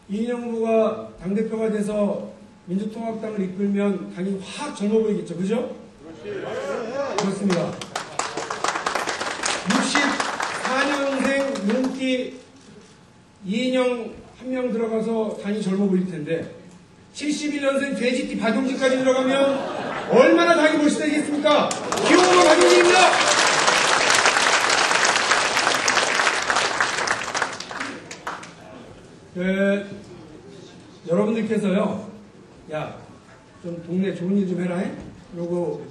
S1: 이인영 후보가 당대표가 돼서 민주통합당을 이끌면 당이 확 젊어 보이겠죠. 그죠? 그렇습니다. 64년생 윤기 이인영 한 명 들어가서 당이 젊어 보일 텐데 71년생 돼지띠 박용진까지 들어가면 얼마나 당이 멋있어지겠습니까? 기호로 박용진입니다. 여러분들께서요, 야, 좀 동네 좋은 일 좀 해라, 그리고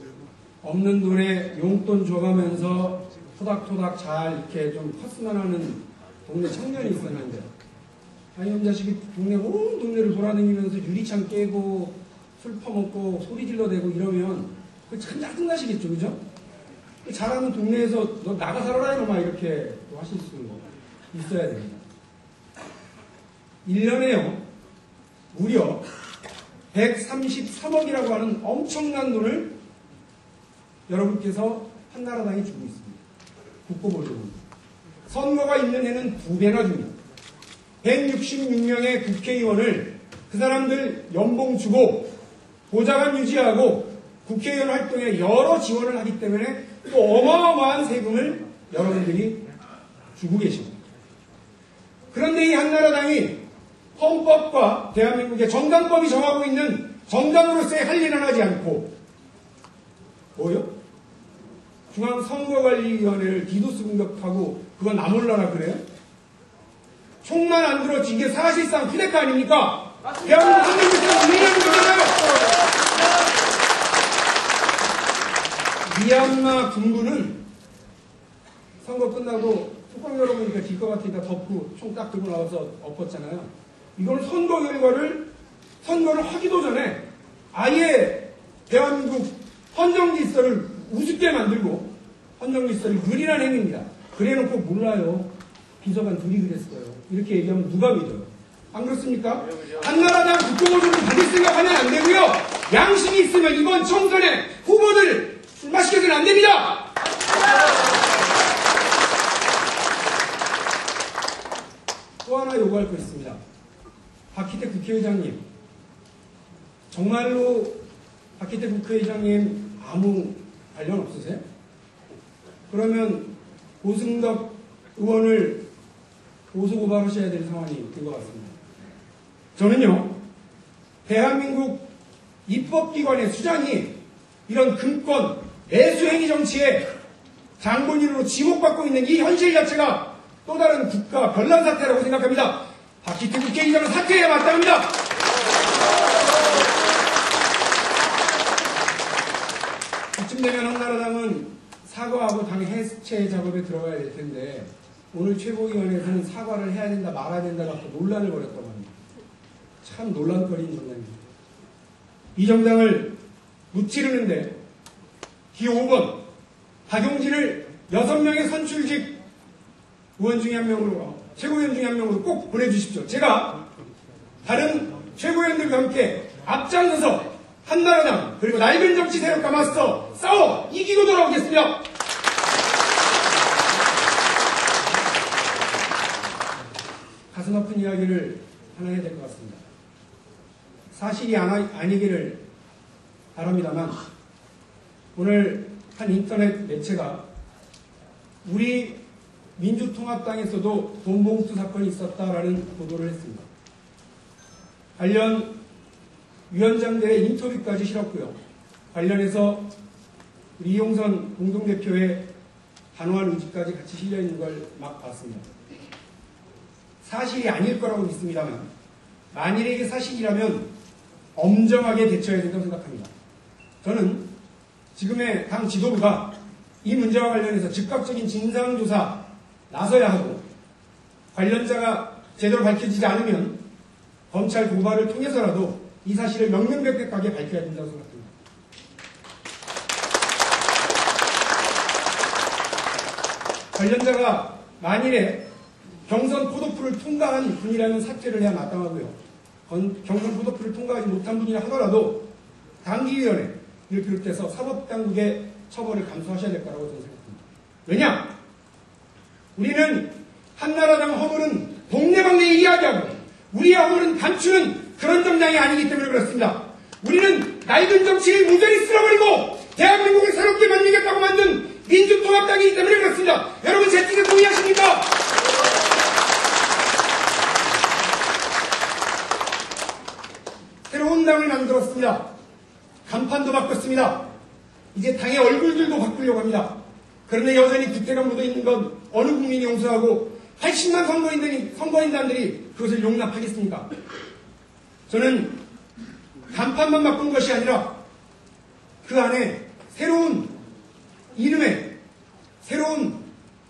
S1: 없는 돈에 용돈 줘가면서 토닥토닥 잘 이렇게 좀 컸으면 하는 동네 청년이 있었는데, 아니, 이 자식이 온 동네를 돌아다니면서 유리창 깨고 술 퍼먹고 소리 질러대고 이러면 그 참 짜증나시겠죠, 그죠? 잘하는 동네에서 너 나가 살아라 이놈아 이렇게 하실 수 있어야 됩니다. 1년에요, 무려 133억이라고 하는 엄청난 돈을 여러분께서 한나라당이 주고 있습니다. 국고보조금. 선거가 있는 해는 2배나 줍니다. 166명의 국회의원을 그 사람들 연봉 주고 보좌관 유지하고 국회의원 활동에 여러 지원을 하기 때문에 또 어마어마한 세금을 여러분들이 주고 계십니다. 그런데 이 한나라당이 헌법과 대한민국의 정당법이 정하고 있는 정당으로서의 할 일은 하지 않고 뭐요? 중앙선거관리위원회를 디도스 공격하고 그거 나 몰라라 그래요? 총만 안 들었지 이게 사실상 쿠데타 아닙니까? 대한민국 선거법에서 유일한 거잖아요. 미얀마 군부는 선거 끝나고 뚜껑 열어보니까 질 것 같으니까 덮고 총 딱 들고 나와서 엎었잖아요. 이걸 선거 결과를 선거를 하기도 전에 아예 대한민국 헌정질서를 우습게 만들고 헌정질서를 유린한 행위입니다. 그래놓고 몰라요. 비서관 둘이 그랬어요. 이렇게 얘기하면 누가 믿어요? 안 그렇습니까? 한나라당 국정원을 받을 생각하면 안 되고요. 양심이 있으면 이번 총선에 후보들 술 마시게는 안 됩니다. 또 하나 요구할 거 있습니다. 박희태 국회의장님, 정말로 박희태 국회의장님 아무 관련 없으세요? 그러면 고승덕 의원을 고소고발하셔야 될 상황이 된 것 같습니다. 저는요, 대한민국 입법기관의 수장이 이런 금권, 매수행위 정치에 장본인으로 지목받고 있는 이 현실 자체가 또 다른 국가 변란 사태라고 생각합니다. 박희태 국회의장은 사퇴해야 마땅합니다. 이쯤 되면 한나라당은 사과하고 당 해체 작업에 들어가야 될 텐데 오늘 최고위원회에서는 사과를 해야 된다 말아야 된다 갖고 논란을 벌였단 말입니다. 참 논란거리인 정당입니다. 이 정당을 무찌르는데 기호 5번 박용진을 6명의 선출직 의원 중에 한 명으로 최고위원 중에 한 명으로 꼭 보내주십시오. 제가 다른 최고위원들과 함께 앞장서서 한나라당 그리고 낡은 정치 세력과 맞서 싸워 이기고 돌아오겠습니다. 가슴 아픈 이야기를 하나 해야 될 것 같습니다. 사실이 아니기를 바랍니다만 오늘 한 인터넷 매체가 우리 민주통합당에서도 돈봉투 사건이 있었다라는 보도를 했습니다. 관련 위원장들의 인터뷰까지 실었고요. 관련해서 우리 이용선 공동대표의 단호한 의지까지 같이 실려있는 걸 막 봤습니다. 사실이 아닐 거라고 믿습니다만 만일에 이게 사실이라면 엄정하게 대처해야 된다고 생각합니다. 저는 지금의 당 지도부가 이 문제와 관련해서 즉각적인 진상조사 나서야 하고 관련자가 제대로 밝혀지지 않으면 검찰 고발을 통해서라도 이 사실을 명명백백하게 밝혀야 된다고 생각합니다. 관련자가 만일에 경선 포도풀을 통과한 분이라면 사퇴를 해야 마땅하고요. 경선 포도풀을 통과하지 못한 분이라 하더라도 당기위원회를 비롯해서 사법당국의 처벌을 감수하셔야 될 거라고 저는 생각합니다. 왜냐? 우리는 한나라당 허물은 동네방네 이야기하고 우리의 허물은 감추는 그런 정당이 아니기 때문에 그렇습니다. 우리는 낡은 정치를 무전히 쓸어버리고 대한민국을 새롭게 만들겠다고 만든 민주통합당이기 때문에 그렇습니다. 여러분 제 뜻에 동의하십니까? 새로운 당을 만들었습니다. 간판도 바꿨습니다. 이제 당의 얼굴들도 바꾸려고 합니다. 그런데 여전히 구태가 묻어있는 건 어느 국민이 용서하고 80만 선거인단들이 그것을 용납하겠습니까? 저는 간판만 바꾼 것이 아니라 그 안에 새로운 이름에 새로운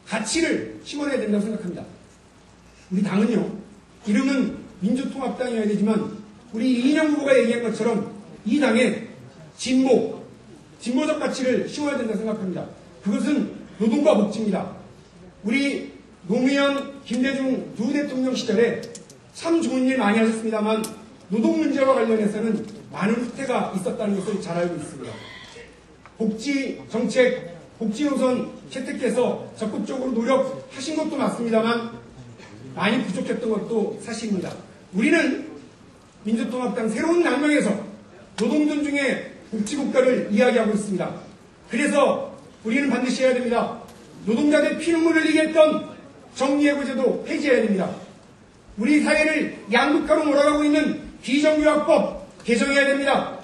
S1: 가치를 심어내야 된다고 생각합니다. 우리 당은요, 이름은 민주통합당이어야 되지만 우리 이인영 후보가 얘기한 것처럼 이 당에 진보적 가치를 심어야 된다고 생각합니다. 그것은 노동과 복지입니다. 우리 노무현, 김대중 두 대통령 시절에 참 좋은 일 많이 하셨습니다만 노동 문제와 관련해서는 많은 후퇴가 있었다는 것을 잘 알고 있습니다. 복지 정책, 복지 노선 채택해서 적극적으로 노력하신 것도 맞습니다만 많이 부족했던 것도 사실입니다. 우리는 민주통합당 새로운 당명에서 노동 존중의 복지국가를 이야기하고 있습니다. 그래서 우리는 반드시 해야 됩니다. 노동자들의 피눈물을 흘리게 했던 정리해고제도 폐지해야 됩니다. 우리 사회를 양극화로 몰아가고 있는 비정규학법 개정해야 됩니다.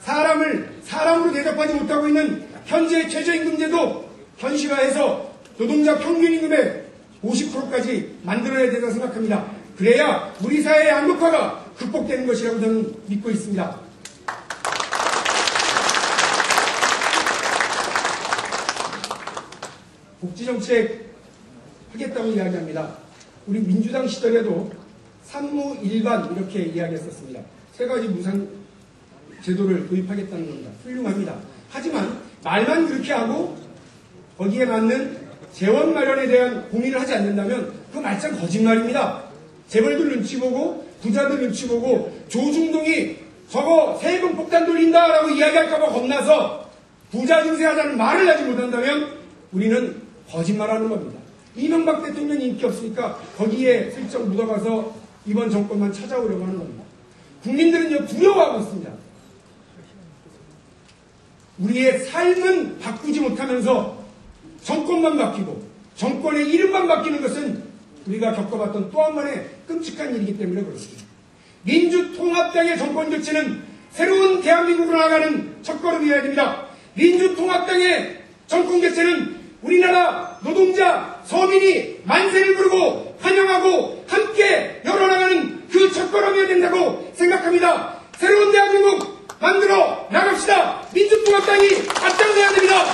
S1: 사람을 사람으로 대접하지 못하고 있는 현재 최저임금제도 현실화해서 노동자 평균임금의 50%까지 만들어야 된다고 생각합니다. 그래야 우리 사회의 양극화가 극복되는 것이라고 저는 믿고 있습니다. 복지정책 하겠다고 이야기합니다. 우리 민주당 시절에도 산무 일반 이렇게 이야기했었습니다. 세 가지 무상 제도를 도입하겠다는 겁니다. 훌륭합니다. 하지만 말만 그렇게 하고 거기에 맞는 재원 마련에 대한 고민을 하지 않는다면 그 말짱 거짓말입니다. 재벌들 눈치 보고 부자들 눈치 보고 조중동이 저거 세금 폭탄 돌린다라고 이야기할까봐 겁나서 부자 증세하자는 말을 하지 못한다면 우리는 거짓말하는 겁니다. 이명박 대통령이 인기 없으니까 거기에 슬쩍 묻어가서 이번 정권만 찾아오려고 하는 겁니다. 국민들은요 두려워하고 있습니다. 우리의 삶은 바꾸지 못하면서 정권만 바뀌고 정권의 이름만 바뀌는 것은 우리가 겪어봤던 또 한 번의 끔찍한 일이기 때문에 그렇습니다. 민주통합당의 정권 교체는 새로운 대한민국으로 나아가는 첫걸음이어야 됩니다. 민주통합당의 정권 교체는 우리나라 노동자, 서민이 만세를 부르고 환영하고 함께 열어나가는 그 첫걸음이어야 된다고 생각합니다. 새로운 대한민국 만들어 나갑시다. 민주통합당이 앞장서야 됩니다.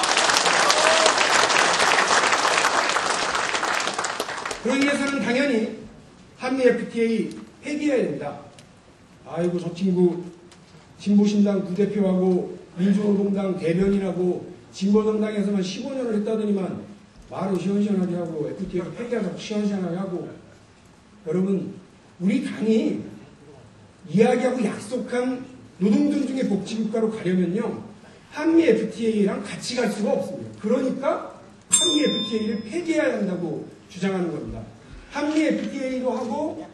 S1: 그러기 위해서는 당연히 한미 FTA 폐기해야 됩니다. 아이고 저 친구 진보신당 부대표하고 민주노동당 대변인하고 진보정당에서만 15년을 했다더니만 말은 시원시원하게 하고 FTA도 폐기하자고 시원시원하게 하고 여러분 우리 당이 이야기하고 약속한 노동존중의 복지국가로 가려면요 한미 FTA랑 같이 갈 수가 없습니다. 그러니까 한미 FTA를 폐기해야 한다고 주장하는 겁니다. 한미 FTA도 하고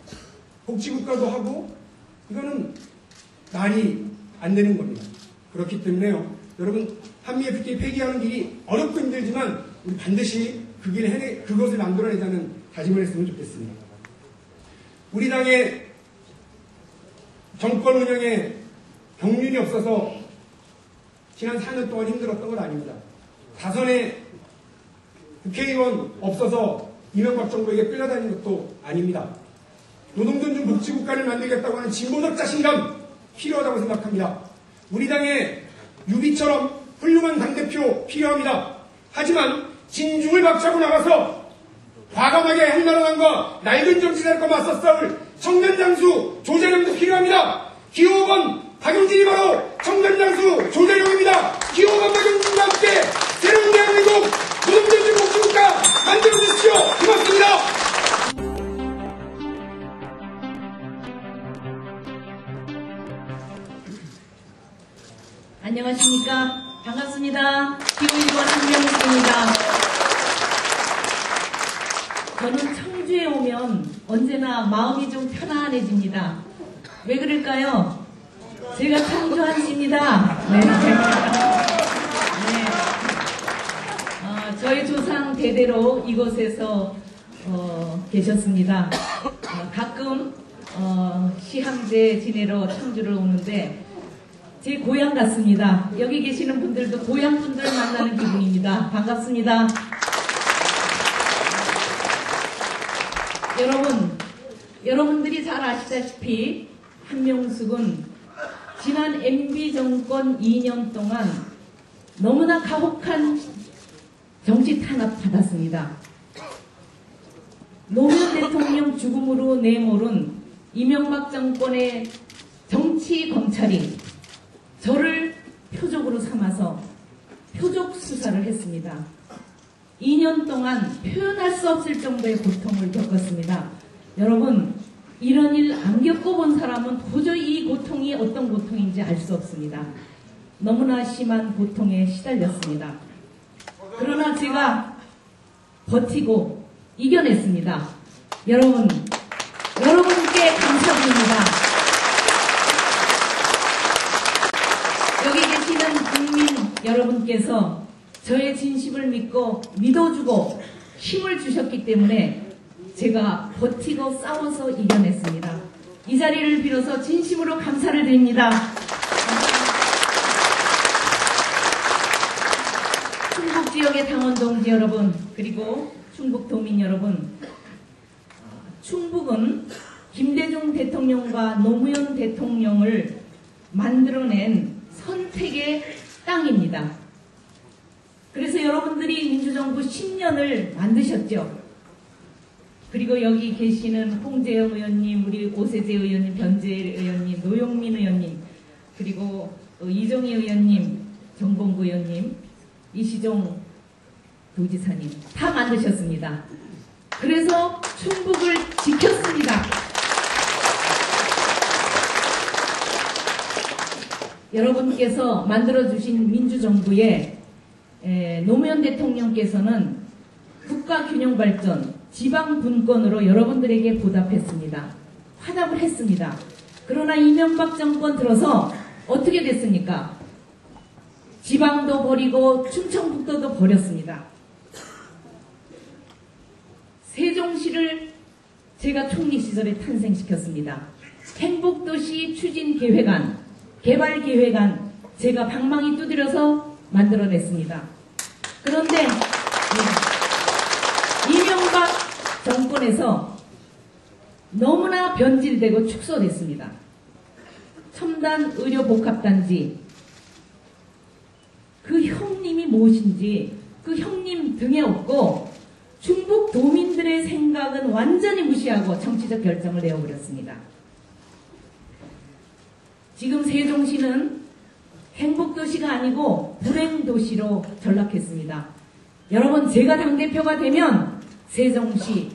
S1: 복지국가도 하고 이거는 말이 안 되는 겁니다. 그렇기 때문에요. 여러분 한미 FTA 폐기하는 길이 어렵고 힘들지만 우리 반드시 그것을 만들어내자는 다짐을 했으면 좋겠습니다. 우리 당의 정권 운영에 경륜이 없어서 지난 4년 동안 힘들었던 건 아닙니다. 다선에 국회의원 없어서 이명박 정부에게 끌려다닌 것도 아닙니다. 노동존중 복지국가를 만들겠다고 하는 진보적 자신감 필요하다고 생각합니다. 우리 당에 유비처럼 훌륭한 당대표 필요합니다. 하지만 진중을 박차고 나가서 과감하게 한나라당과 낡은 정치자들과 맞서 싸울 청년장수 조재룡도 필요합니다. 기호건 박용진이 바로 청년장수 조재룡입니다. 기호건 박용진과 함께 새로운 대한민국 노동존중 복지국가 만들어주십시오. 고맙습니다.
S6: 안녕하십니까. 반갑습니다. 기후일권 한명숙입니다. 저는 청주에 오면 언제나 마음이 좀 편안해집니다. 왜 그럴까요? 제가 청주 한씨입니다. 네. 저희 조상 대대로 이곳에서 계셨습니다. 가끔 시항제 지내러 청주를 오는데 제 고향 같습니다. 여기 계시는 분들도 고향 분들 만나는 기분입니다. 반갑습니다. 여러분들이 잘 아시다시피 한명숙은 지난 MB 정권 2년 동안 너무나 가혹한 정치 탄압 받았습니다. 노무현 대통령 죽음으로 내몰은 이명박 정권의 정치 검찰이 저를 표적으로 삼아서 표적 수사를 했습니다. 2년 동안 표현할 수 없을 정도의 고통을 겪었습니다. 여러분, 이런 일 안 겪어본 사람은 도저히 이 고통이 어떤 고통인지 알 수 없습니다. 너무나 심한 고통에 시달렸습니다. 그러나 제가 버티고 이겨냈습니다. 여러분께 감사드립니다. 여기 계시는 국민 여러분께서 저의 진심을 믿고 믿어주고 힘을 주셨기 때문에 제가 버티고 싸워서 이겨냈습니다. 이 자리를 빌어서 진심으로 감사를 드립니다. 충북 지역의 당원 동지 여러분, 그리고 충북도민 여러분, 충북은 김대중 대통령과 노무현 대통령을 만들어낸 선택의 땅입니다. 그래서 여러분들이 민주정부 10년을 만드셨죠. 그리고 여기 계시는 홍재영 의원님, 우리 오세재 의원님, 변재 의원님, 노영민 의원님, 그리고 이정희 의원님, 정봉구 의원님, 이시종 도지사님 다 만드셨습니다. 그래서 충북을 지켰습니다. 여러분께서 만들어주신 민주정부에 노무현 대통령께서는 국가균형발전, 지방분권으로 여러분들에게 보답했습니다. 화답을 했습니다. 그러나 이명박 정권 들어서 어떻게 됐습니까? 지방도 버리고 충청북도도 버렸습니다. 세종시를 제가 총리 시절에 탄생시켰습니다. 행복도시 추진계획안, 개발계획안 제가 방망이 두드려서 만들어냈습니다. 그런데 이명박 정권에서 너무나 변질되고 축소됐습니다. 첨단 의료복합단지, 그 형님이 무엇인지 그 형님 등에 업고 충북 도민들의 생각은 완전히 무시하고 정치적 결정을 내어버렸습니다. 지금 세종시는 행복도시가 아니고 불행도시로 전락했습니다. 여러분, 제가 당대표가 되면 세종시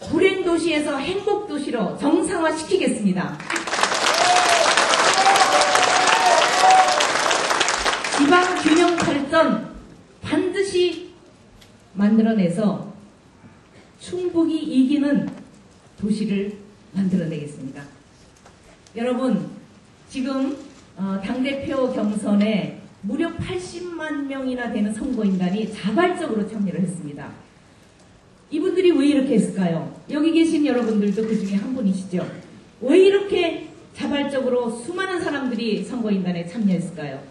S6: 불행도시에서 행복도시로 정상화시키겠습니다. 지방균형 발전 반드시 만들어내서 충북이 이기는 도시를 만들어내겠습니다. 여러분, 지금 당대표 경선에 무려 80만 명이나 되는 선거인단이 자발적으로 참여를 했습니다. 이분들이 왜 이렇게 했을까요? 여기 계신 여러분들도 그 중에 한 분이시죠. 왜 이렇게 자발적으로 수많은 사람들이 선거인단에 참여했을까요?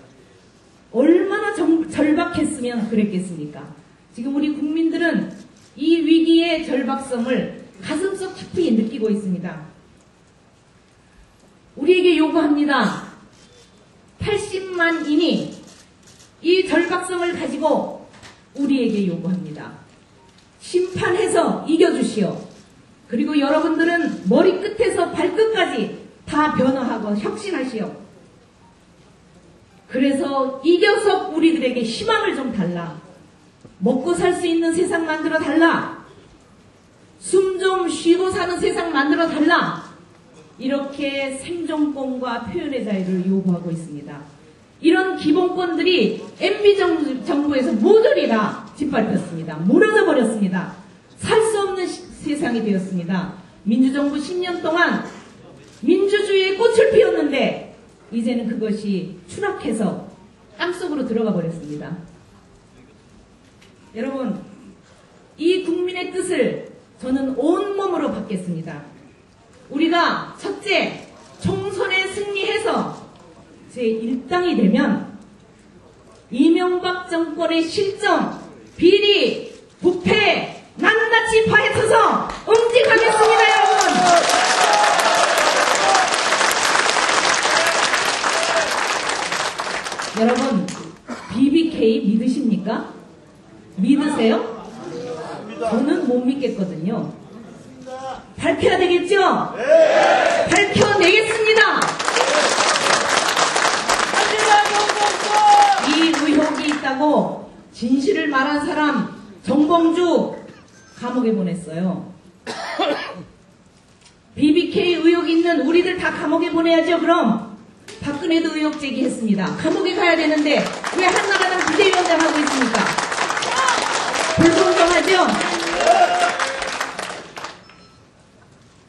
S6: 얼마나 절박했으면 그랬겠습니까? 지금 우리 국민들은 이 위기의 절박성을 가슴속 깊이 느끼고 있습니다. 우리에게 요구합니다. 80만인이 이 절박성을 가지고 우리에게 요구합니다. 심판해서 이겨주시오. 그리고 여러분들은 머리끝에서 발끝까지 다 변화하고 혁신하시오. 그래서 이겨서 우리들에게 희망을 좀 달라. 먹고 살 수 있는 세상 만들어 달라. 숨 좀 쉬고 사는 세상 만들어 달라. 이렇게 생존권과 표현의 자유를 요구하고 있습니다. 이런 기본권들이 MB 정부에서 모조리 다 짓밟혔습니다. 무너져 버렸습니다. 살 수 없는 세상이 되었습니다. 민주정부 10년 동안 민주주의의 꽃을 피웠는데 이제는 그것이 추락해서 땅속으로 들어가 버렸습니다. 여러분, 이 국민의 뜻을 저는 온몸으로 받겠습니다. 우리가 첫째, 총선에 승리해서 제1당이 되면 이명박 정권의 실정, 비리, 부패, 낱낱이 파헤쳐서 응징하겠습니다, 여러분. 여러분, BBK 믿으십니까? 믿으세요? 저는 못 믿겠거든요. 밝혀야 되겠죠? 네. 밝혀내겠습니다. 이 의혹이 있다고 진실을 말한 사람 정봉주 감옥에 보냈어요. BBK 의혹 있는 우리들 다 감옥에 보내야죠. 그럼 박근혜도 의혹 제기했습니다. 감옥에 가야 되는데 왜 한나라당 비대위원장 하고 있습니까? 불공정하죠?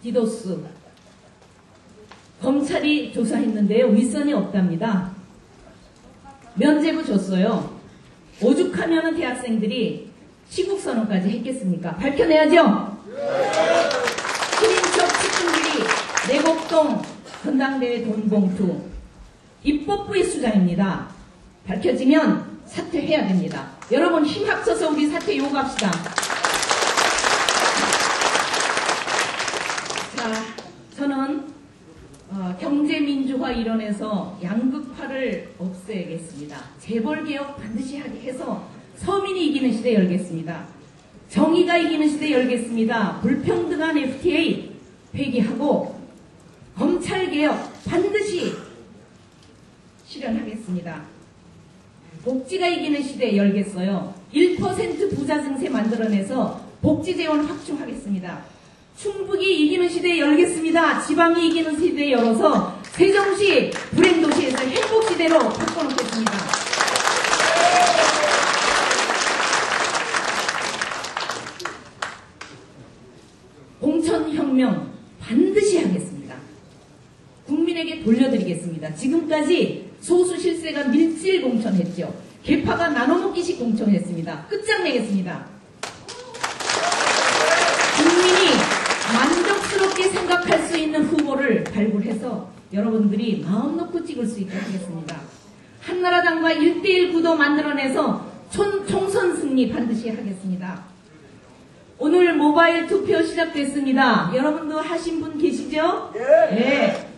S6: 디도스 검찰이 조사했는데요. 윗선이 없답니다. 면죄부 줬어요. 오죽하면 대학생들이 시국선언까지 했겠습니까? 밝혀내야죠? 친인척 측근들이 내곡동 전당대회 돈봉투 입법부의 수장입니다. 밝혀지면 사퇴해야 됩니다. 여러분 힘 합쳐서 우리 사퇴 요구합시다. 자, 저는 경제민주화 일원에서 양극화를 없애겠습니다. 재벌개혁 반드시 하게 해서 서민이 이기는 시대 열겠습니다. 정의가 이기는 시대 열겠습니다. 불평등한 FTA 폐기하고 검찰개혁 반드시 실현하겠습니다. 복지가 이기는 시대 열겠어요. 1% 부자 증세 만들어내서 복지재원 확충하겠습니다. 충북이 이기는 시대 열겠습니다. 지방이 이기는 시대 열어서 세종시 불행도시에서 행복시대로 바꿔놓겠습니다. 공천혁명 반드시 하겠습니다. 국민에게 돌려드리겠습니다. 지금까지 소수 실세가 밀실 공천했죠. 개파가 나눠먹기식 공천했습니다. 끝장내겠습니다. 국민이 만족스럽게 생각할 수 있는 후보를 발굴해서 여러분들이 마음 놓고 찍을 수 있게 하겠습니다. 한나라당과 1:1 구도 만들어내서 총선 승리 반드시 하겠습니다. 오늘 모바일 투표 시작됐습니다. 여러분도 하신 분 계시죠? 네.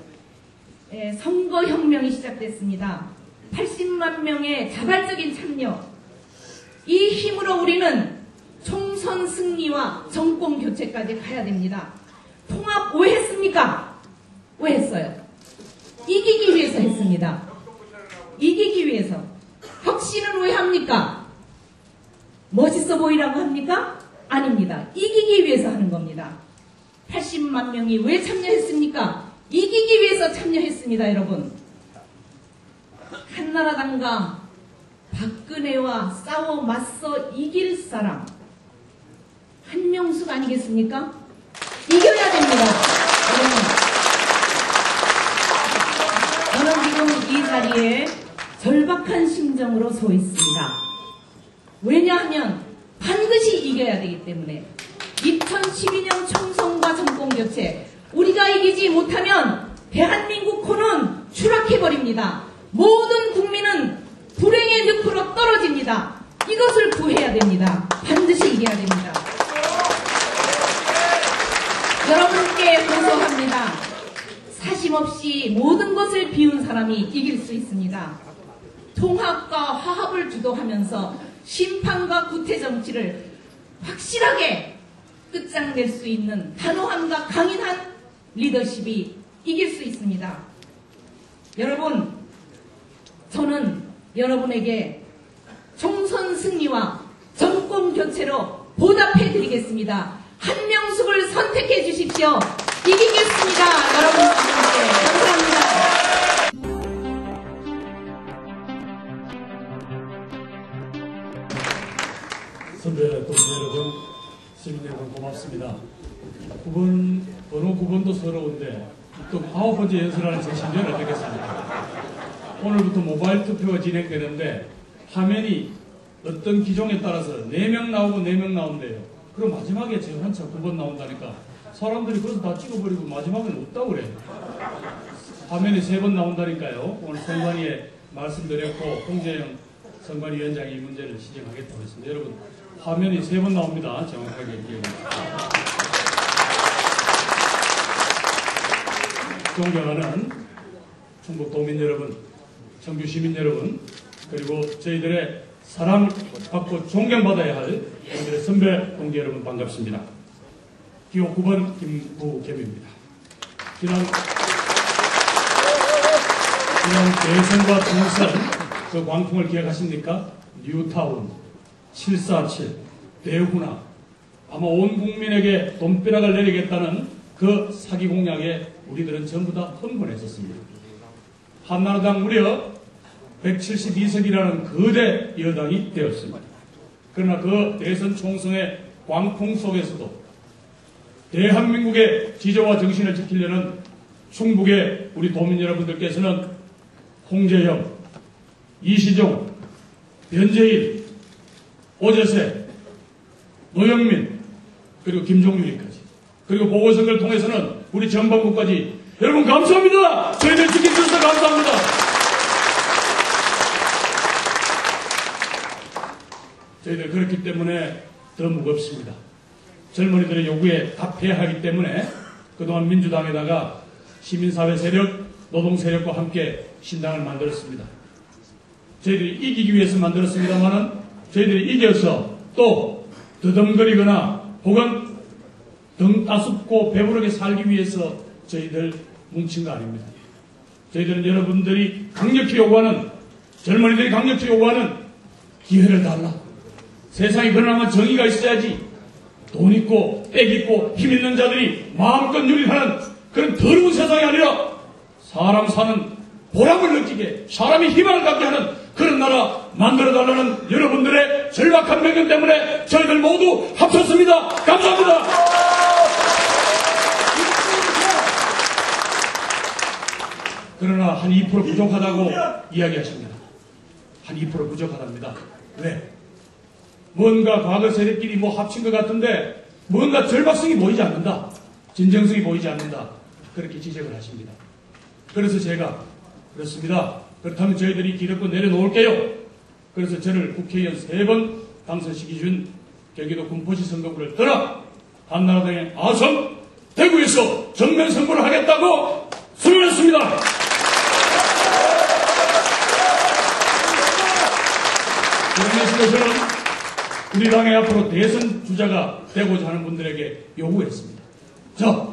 S6: 네, 선거혁명이 시작됐습니다. 80만 명의 자발적인 참여. 이 힘으로 우리는 총선 승리와 정권 교체까지 가야 됩니다. 통합 왜 했습니까? 왜 했어요? 이기기 위해서 했습니다. 이기기 위해서. 혁신은 왜 합니까? 멋있어 보이라고 합니까? 아닙니다. 이기기 위해서 하는 겁니다. 80만 명이 왜 참여했습니까? 이기기 위해서 참여했습니다, 여러분. 한나라당과 박근혜와 싸워 맞서 이길 사람 한명숙 아니겠습니까? 이겨야 됩니다. 저는 지금 이 자리에 절박한 심정으로 서 있습니다. 왜냐하면 반드시 이겨야 되기 때문에 2012년 총선과 정권교체, 우리가 이기지 못하면 대한민국호는 추락해버립니다. 모든 국민은 불행의 늪으로 떨어집니다. 이것을 구해야 됩니다. 반드시 이겨야 됩니다. 여러분께 호소합니다. 사심없이 모든 것을 비운 사람이 이길 수 있습니다. 통합과 화합을 주도하면서 심판과 구태 정치를 확실하게 끝장낼 수 있는 단호함과 강인한 리더십이 이길 수 있습니다. 여러분, 저는 여러분에게 총선 승리와 정권 교체로 보답해 드리겠습니다. 한명숙을 선택해 주십시오. 이기겠습니다. 여러분 감사합니다.
S8: 선배 동지 여러분, 시민 여러분 고맙습니다. 번호 9번도 서러운데 또 9번째 연설하는 제 심정은 어떻겠습니까? 오늘부터 모바일 투표가 진행되는데 화면이 어떤 기종에 따라서 4명 나오고 4명 나온대요. 그럼 마지막에 제 한차 9번 나온다니까 사람들이 그래서 다 찍어버리고 마지막에는 없다고 그래요. 화면이 3번 나온다니까요. 오늘 선관위에 말씀드렸고 홍재영 선관위원장이 이 문제를 시정하겠다고 했습니다. 여러분, 화면이 3번 나옵니다. 정확하게 기억합니다. 존경하는 충북도민 여러분, 청주 시민 여러분, 그리고 저희들의 사랑받고 존경받아야 할 저희들의 선배 동지 여러분 반갑습니다. 기호 9번 김부겸입니다. 지난 대선과 총선 그 광풍을 기억하십니까? 뉴타운, 747, 대훈아, 아마 온 국민에게 돈벼락을 내리겠다는 그 사기 공약에 우리들은 전부 다 흥분했었습니다. 한나라당 무려 172석이라는 거대 여당이 되었습니다. 그러나 그 대선 총선의 광풍 속에서도 대한민국의 지조와 정신을 지키려는 충북의 우리 도민 여러분들께서는 홍재영, 이시종, 변재일, 오재세, 노영민, 그리고 김종률이까지, 그리고 보궐선거를 통해서는 우리 전반부까지 여러분 감사합니다. 저희들 지켜주셔서 감사합니다. 저희들 그렇기 때문에 더 무겁습니다. 젊은이들의 요구에 답해야 하기 때문에 그동안 민주당에다가 시민사회 세력, 노동 세력과 함께 신당을 만들었습니다. 저희들이 이기기 위해서 만들었습니다만은 저희들이 이겨서 또 더듬거리거나 혹은 등 따숩고 배부르게 살기 위해서 저희들 뭉친 거 아닙니다. 저희들은 여러분들이 강력히 요구하는, 젊은이들이 강력히 요구하는 기회를 달라. 세상에 그러나 정의가 있어야지 돈 있고 빽 있고 힘 있는 자들이 마음껏 누리하는 그런 더러운 세상이 아니라 사람 사는 보람을 느끼게, 사람이 희망을 갖게 하는 그런 나라 만들어달라는 여러분들의 절박한 명령 때문에 저희들 모두 합쳤습니다. 감사합니다. 그러나 한 2% 부족하다고 이야기하십니다. 한 2% 부족하답니다. 왜? 뭔가 과거 세력끼리 합친 것 같은데 뭔가 절박성이 보이지 않는다. 진정성이 보이지 않는다. 그렇게 지적을 하십니다. 그래서 제가 그렇습니다. 그렇다면 저희들이 기득권 내려놓을게요. 그래서 저를 국회의원 3번 당선시키 준 경기도 군포시 선거구를 떠나 한나라당의 아성 대구에서 전면 선거를 하겠다고 선언했습니다. 그러면서 저는 우리 당의 앞으로 대선 주자가 되고자 하는 분들에게 요구했습니다. 자,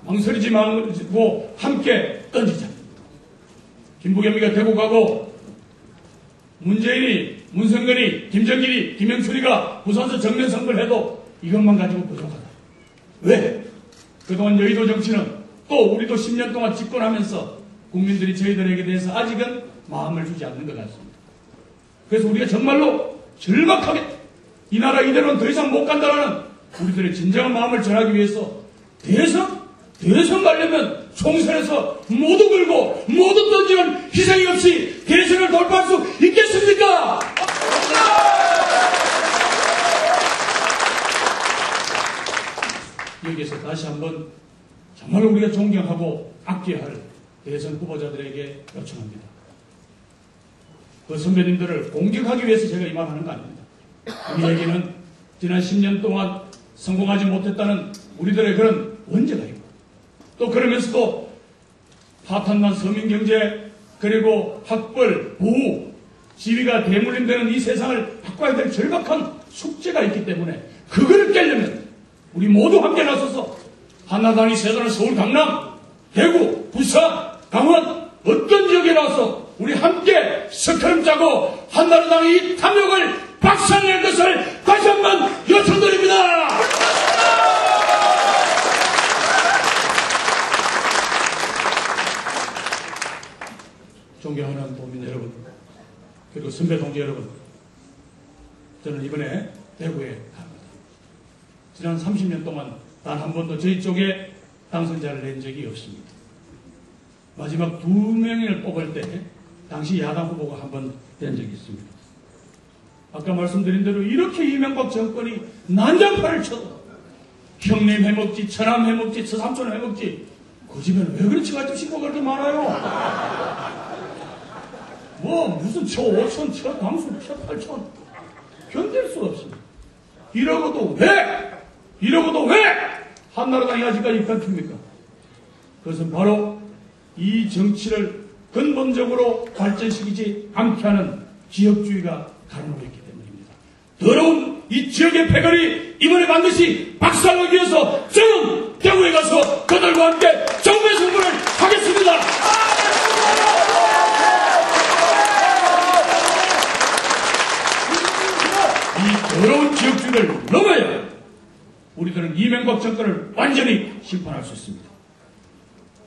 S8: 망설이지 말고 함께 던지자. 김부겸이가 되고 가고 문재인이, 문성근이, 김정길이, 김영춘이가 부산서 정면 선거를 해도 이것만 가지고 부족하다. 왜? 그동안 여의도 정치는 또 우리도 10년 동안 집권하면서 국민들이 저희들에게 대해서 아직은 마음을 주지 않는 것 같습니다. 그래서 우리가 정말로 절박하게 이 나라 이대로는 더 이상 못 간다라는 우리들의 진정한 마음을 전하기 위해서 대선 가려면 총선에서 모두 걸고 모두 던지는 희생이 없이 대선을 돌파할 수 있겠습니까? 여기에서 다시 한번 정말 우리가 존경하고 아껴야 할 대선 후보자들에게 요청합니다. 그 선배님들을 공격하기 위해서 제가 이 말하는 거 아닙니다. 우리에게는 지난 10년 동안 성공하지 못했다는 우리들의 그런 원죄가 있고, 또 그러면서도 파탄난 서민경제, 그리고 학벌, 부우, 지위가 대물림되는 이 세상을 바꿔야 될 절박한 숙제가 있기 때문에 그걸 깨려면 우리 모두 함께 나서서 한나라당이 세도는 서울, 강남, 대구, 부산, 강원 어떤 지역에 나와서 우리 함께 스크럼 짜고 한나라당의 이 탐욕을 박살낼 것을 다시 한번 요청드립니다. 존경하는 도민 여러분, 그리고 선배 동지 여러분, 저는 이번에 대구에 갑니다. 지난 30년 동안 단 한 번도 저희 쪽에 당선자를 낸 적이 없습니다. 마지막 2명을 뽑을 때 당시 야당 후보가 한 번 된 적이 있습니다. 아까 말씀드린 대로 이렇게 이명박 정권이 난장판을 쳐도 형님 해먹지, 처남 해먹지, 처삼촌 해먹지, 그 집에는 왜 그렇게 가지고 식구가 그렇게 많아요? 뭐 무슨 저 5천, 저 강수, 저 8천 견딜 수가 없습니다. 이러고도 왜 한나라당이 아직까지 버팁니까? 그것은 바로 이 정치를 근본적으로 발전시키지 않게 하는 지역주의가 가름하고 있기 때문입니다. 더러운 이 지역의 패거리 이번에 반드시 박살내기 위해서 저는 대구에 가서 그들과 함께 정부의 승부를 하겠습니다. 이 더러운 지역주의를 넘어야 우리들은 이명박 정권을 완전히 심판할 수 있습니다.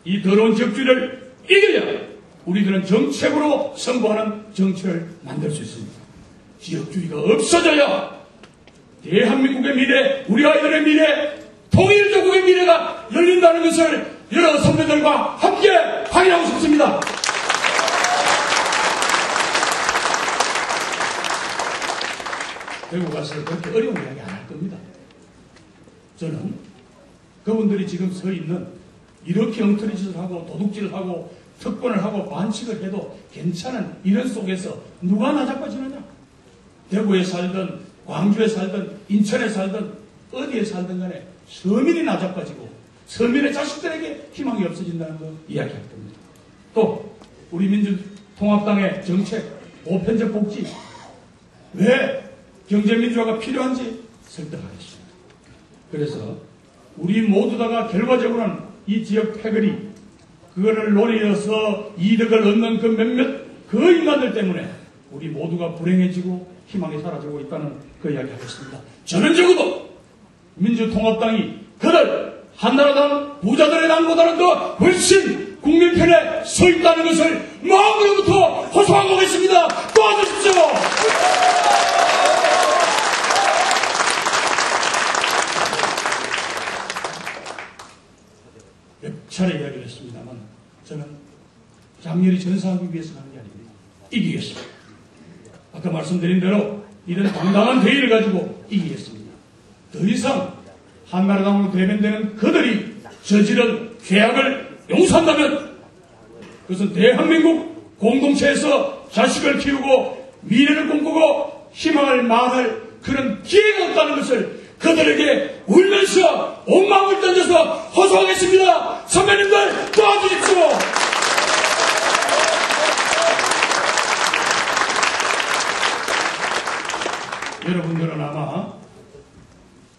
S8: 이 더러운 지역주의를 이겨야 우리들은 정책으로 선거하는 정치를 만들 수 있습니다. 지역주의가 없어져야 대한민국의 미래, 우리 아이들의 미래, 통일조국의 미래가 열린다는 것을 여러 선배들과 함께 확인하고 싶습니다. 대구 가서 그렇게 어려운 이야기 안 할 겁니다. 저는 그분들이 지금 서 있는 이렇게 엉터리 짓을 하고 도둑질을 하고 특권을 하고 반칙을 해도 괜찮은 이런 속에서 누가 나자빠지느냐? 대구에 살든 광주에 살든 인천에 살든 어디에 살든 간에 서민이 나자빠지고 서민의 자식들에게 희망이 없어진다는 거 이야기할 겁니다. 또 우리 민주통합당의 정책, 보편적 복지, 왜 경제민주화가 필요한지 설득하겠습니다. 그래서 우리 모두 다가 결과적으로는 이 지역 패거리, 그거를 노리어서 이득을 얻는 그 몇몇 그 인간들 때문에 우리 모두가 불행해지고 희망이 사라지고 있다는 그 이야기 하겠습니다. 저는 적어도 민주통합당이 그들 한나라당 부자들의 당보다는 더 훨씬 국민 편에 서 있다는 것을 마음으로부터 호소하고 있습니다. 도와주십시오. 몇 차례 이야기를 했습니다만 저는 장렬히 전사하기 위해서 하는 게 아닙니다. 이기겠습니다. 아까 말씀드린 대로 이런 당당한 대의를 가지고 이기겠습니다. 더 이상 한나라당으로 대변되는 그들이 저지른 죄악을 용서한다면 그것은 대한민국 공동체에서 자식을 키우고 미래를 꿈꾸고 희망을 말할 그런 기회가 없다는 것을 그들에게 울면서 온 마음을 던져서 호소하겠습니다. 선배님들 도와주십시오. 여러분들은 아마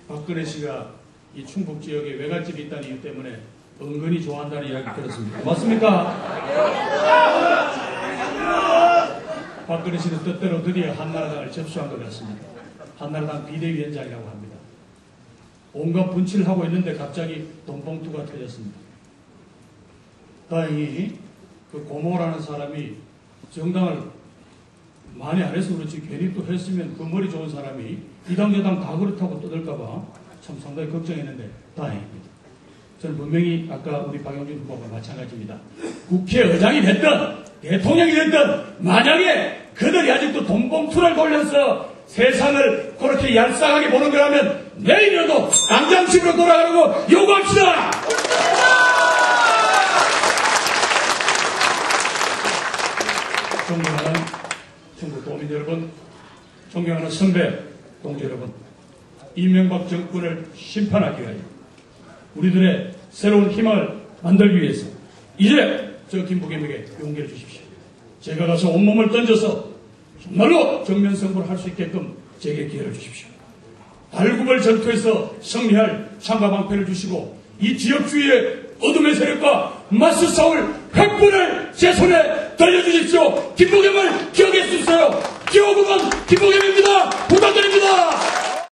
S8: 박근혜 씨가 이 충북 지역에 외갓집이 있다는 이유 때문에 은근히 좋아한다는 이야기 들었습니다. 맞습니까? 박근혜 씨는 뜻대로 드디어 한나라당을 접수한 것 같습니다. 한나라당 비대위원장이라고 합니다. 온갖 분칠을 하고 있는데 갑자기 돈봉투가 터졌습니다. 다행히 그 고모라는 사람이 정당을 많이 안 해서 그렇지 괜히 또 했으면 그 머리 좋은 사람이 이당저당 다 그렇다고 떠들까봐 참 상당히 걱정했는데 다행입니다. 저는 분명히 아까 우리 박영진 후보가 마찬가지입니다. 국회의장이 됐든 대통령이 됐든 만약에 그들이 아직도 돈봉투를 돌려서 세상을 그렇게 얄쌍하게 보는 거라면 내일이라도 당장 집으로 돌아가라고 요구합시다. 존경하는 중국 도민 여러분, 존경하는 선배 동지 여러분, 이명박 정권을 심판하기 위하여 우리들의 새로운 희망을 만들기 위해서 이제 저 김부겸에게 용기를 주십시오. 제가 가서 온몸을 던져서 정말로 정면 승부를 할 수 있게끔 제게 기회를 주십시오. 발굽을 전투에서 승리할 창과 방패를 주시고 이 지역주의의 어둠의 세력과 맞서 싸울 획분을 제 손에 돌려주십시오. 김부겸을 기억해 주세요. 기호국은 김부겸입니다. 부탁드립니다.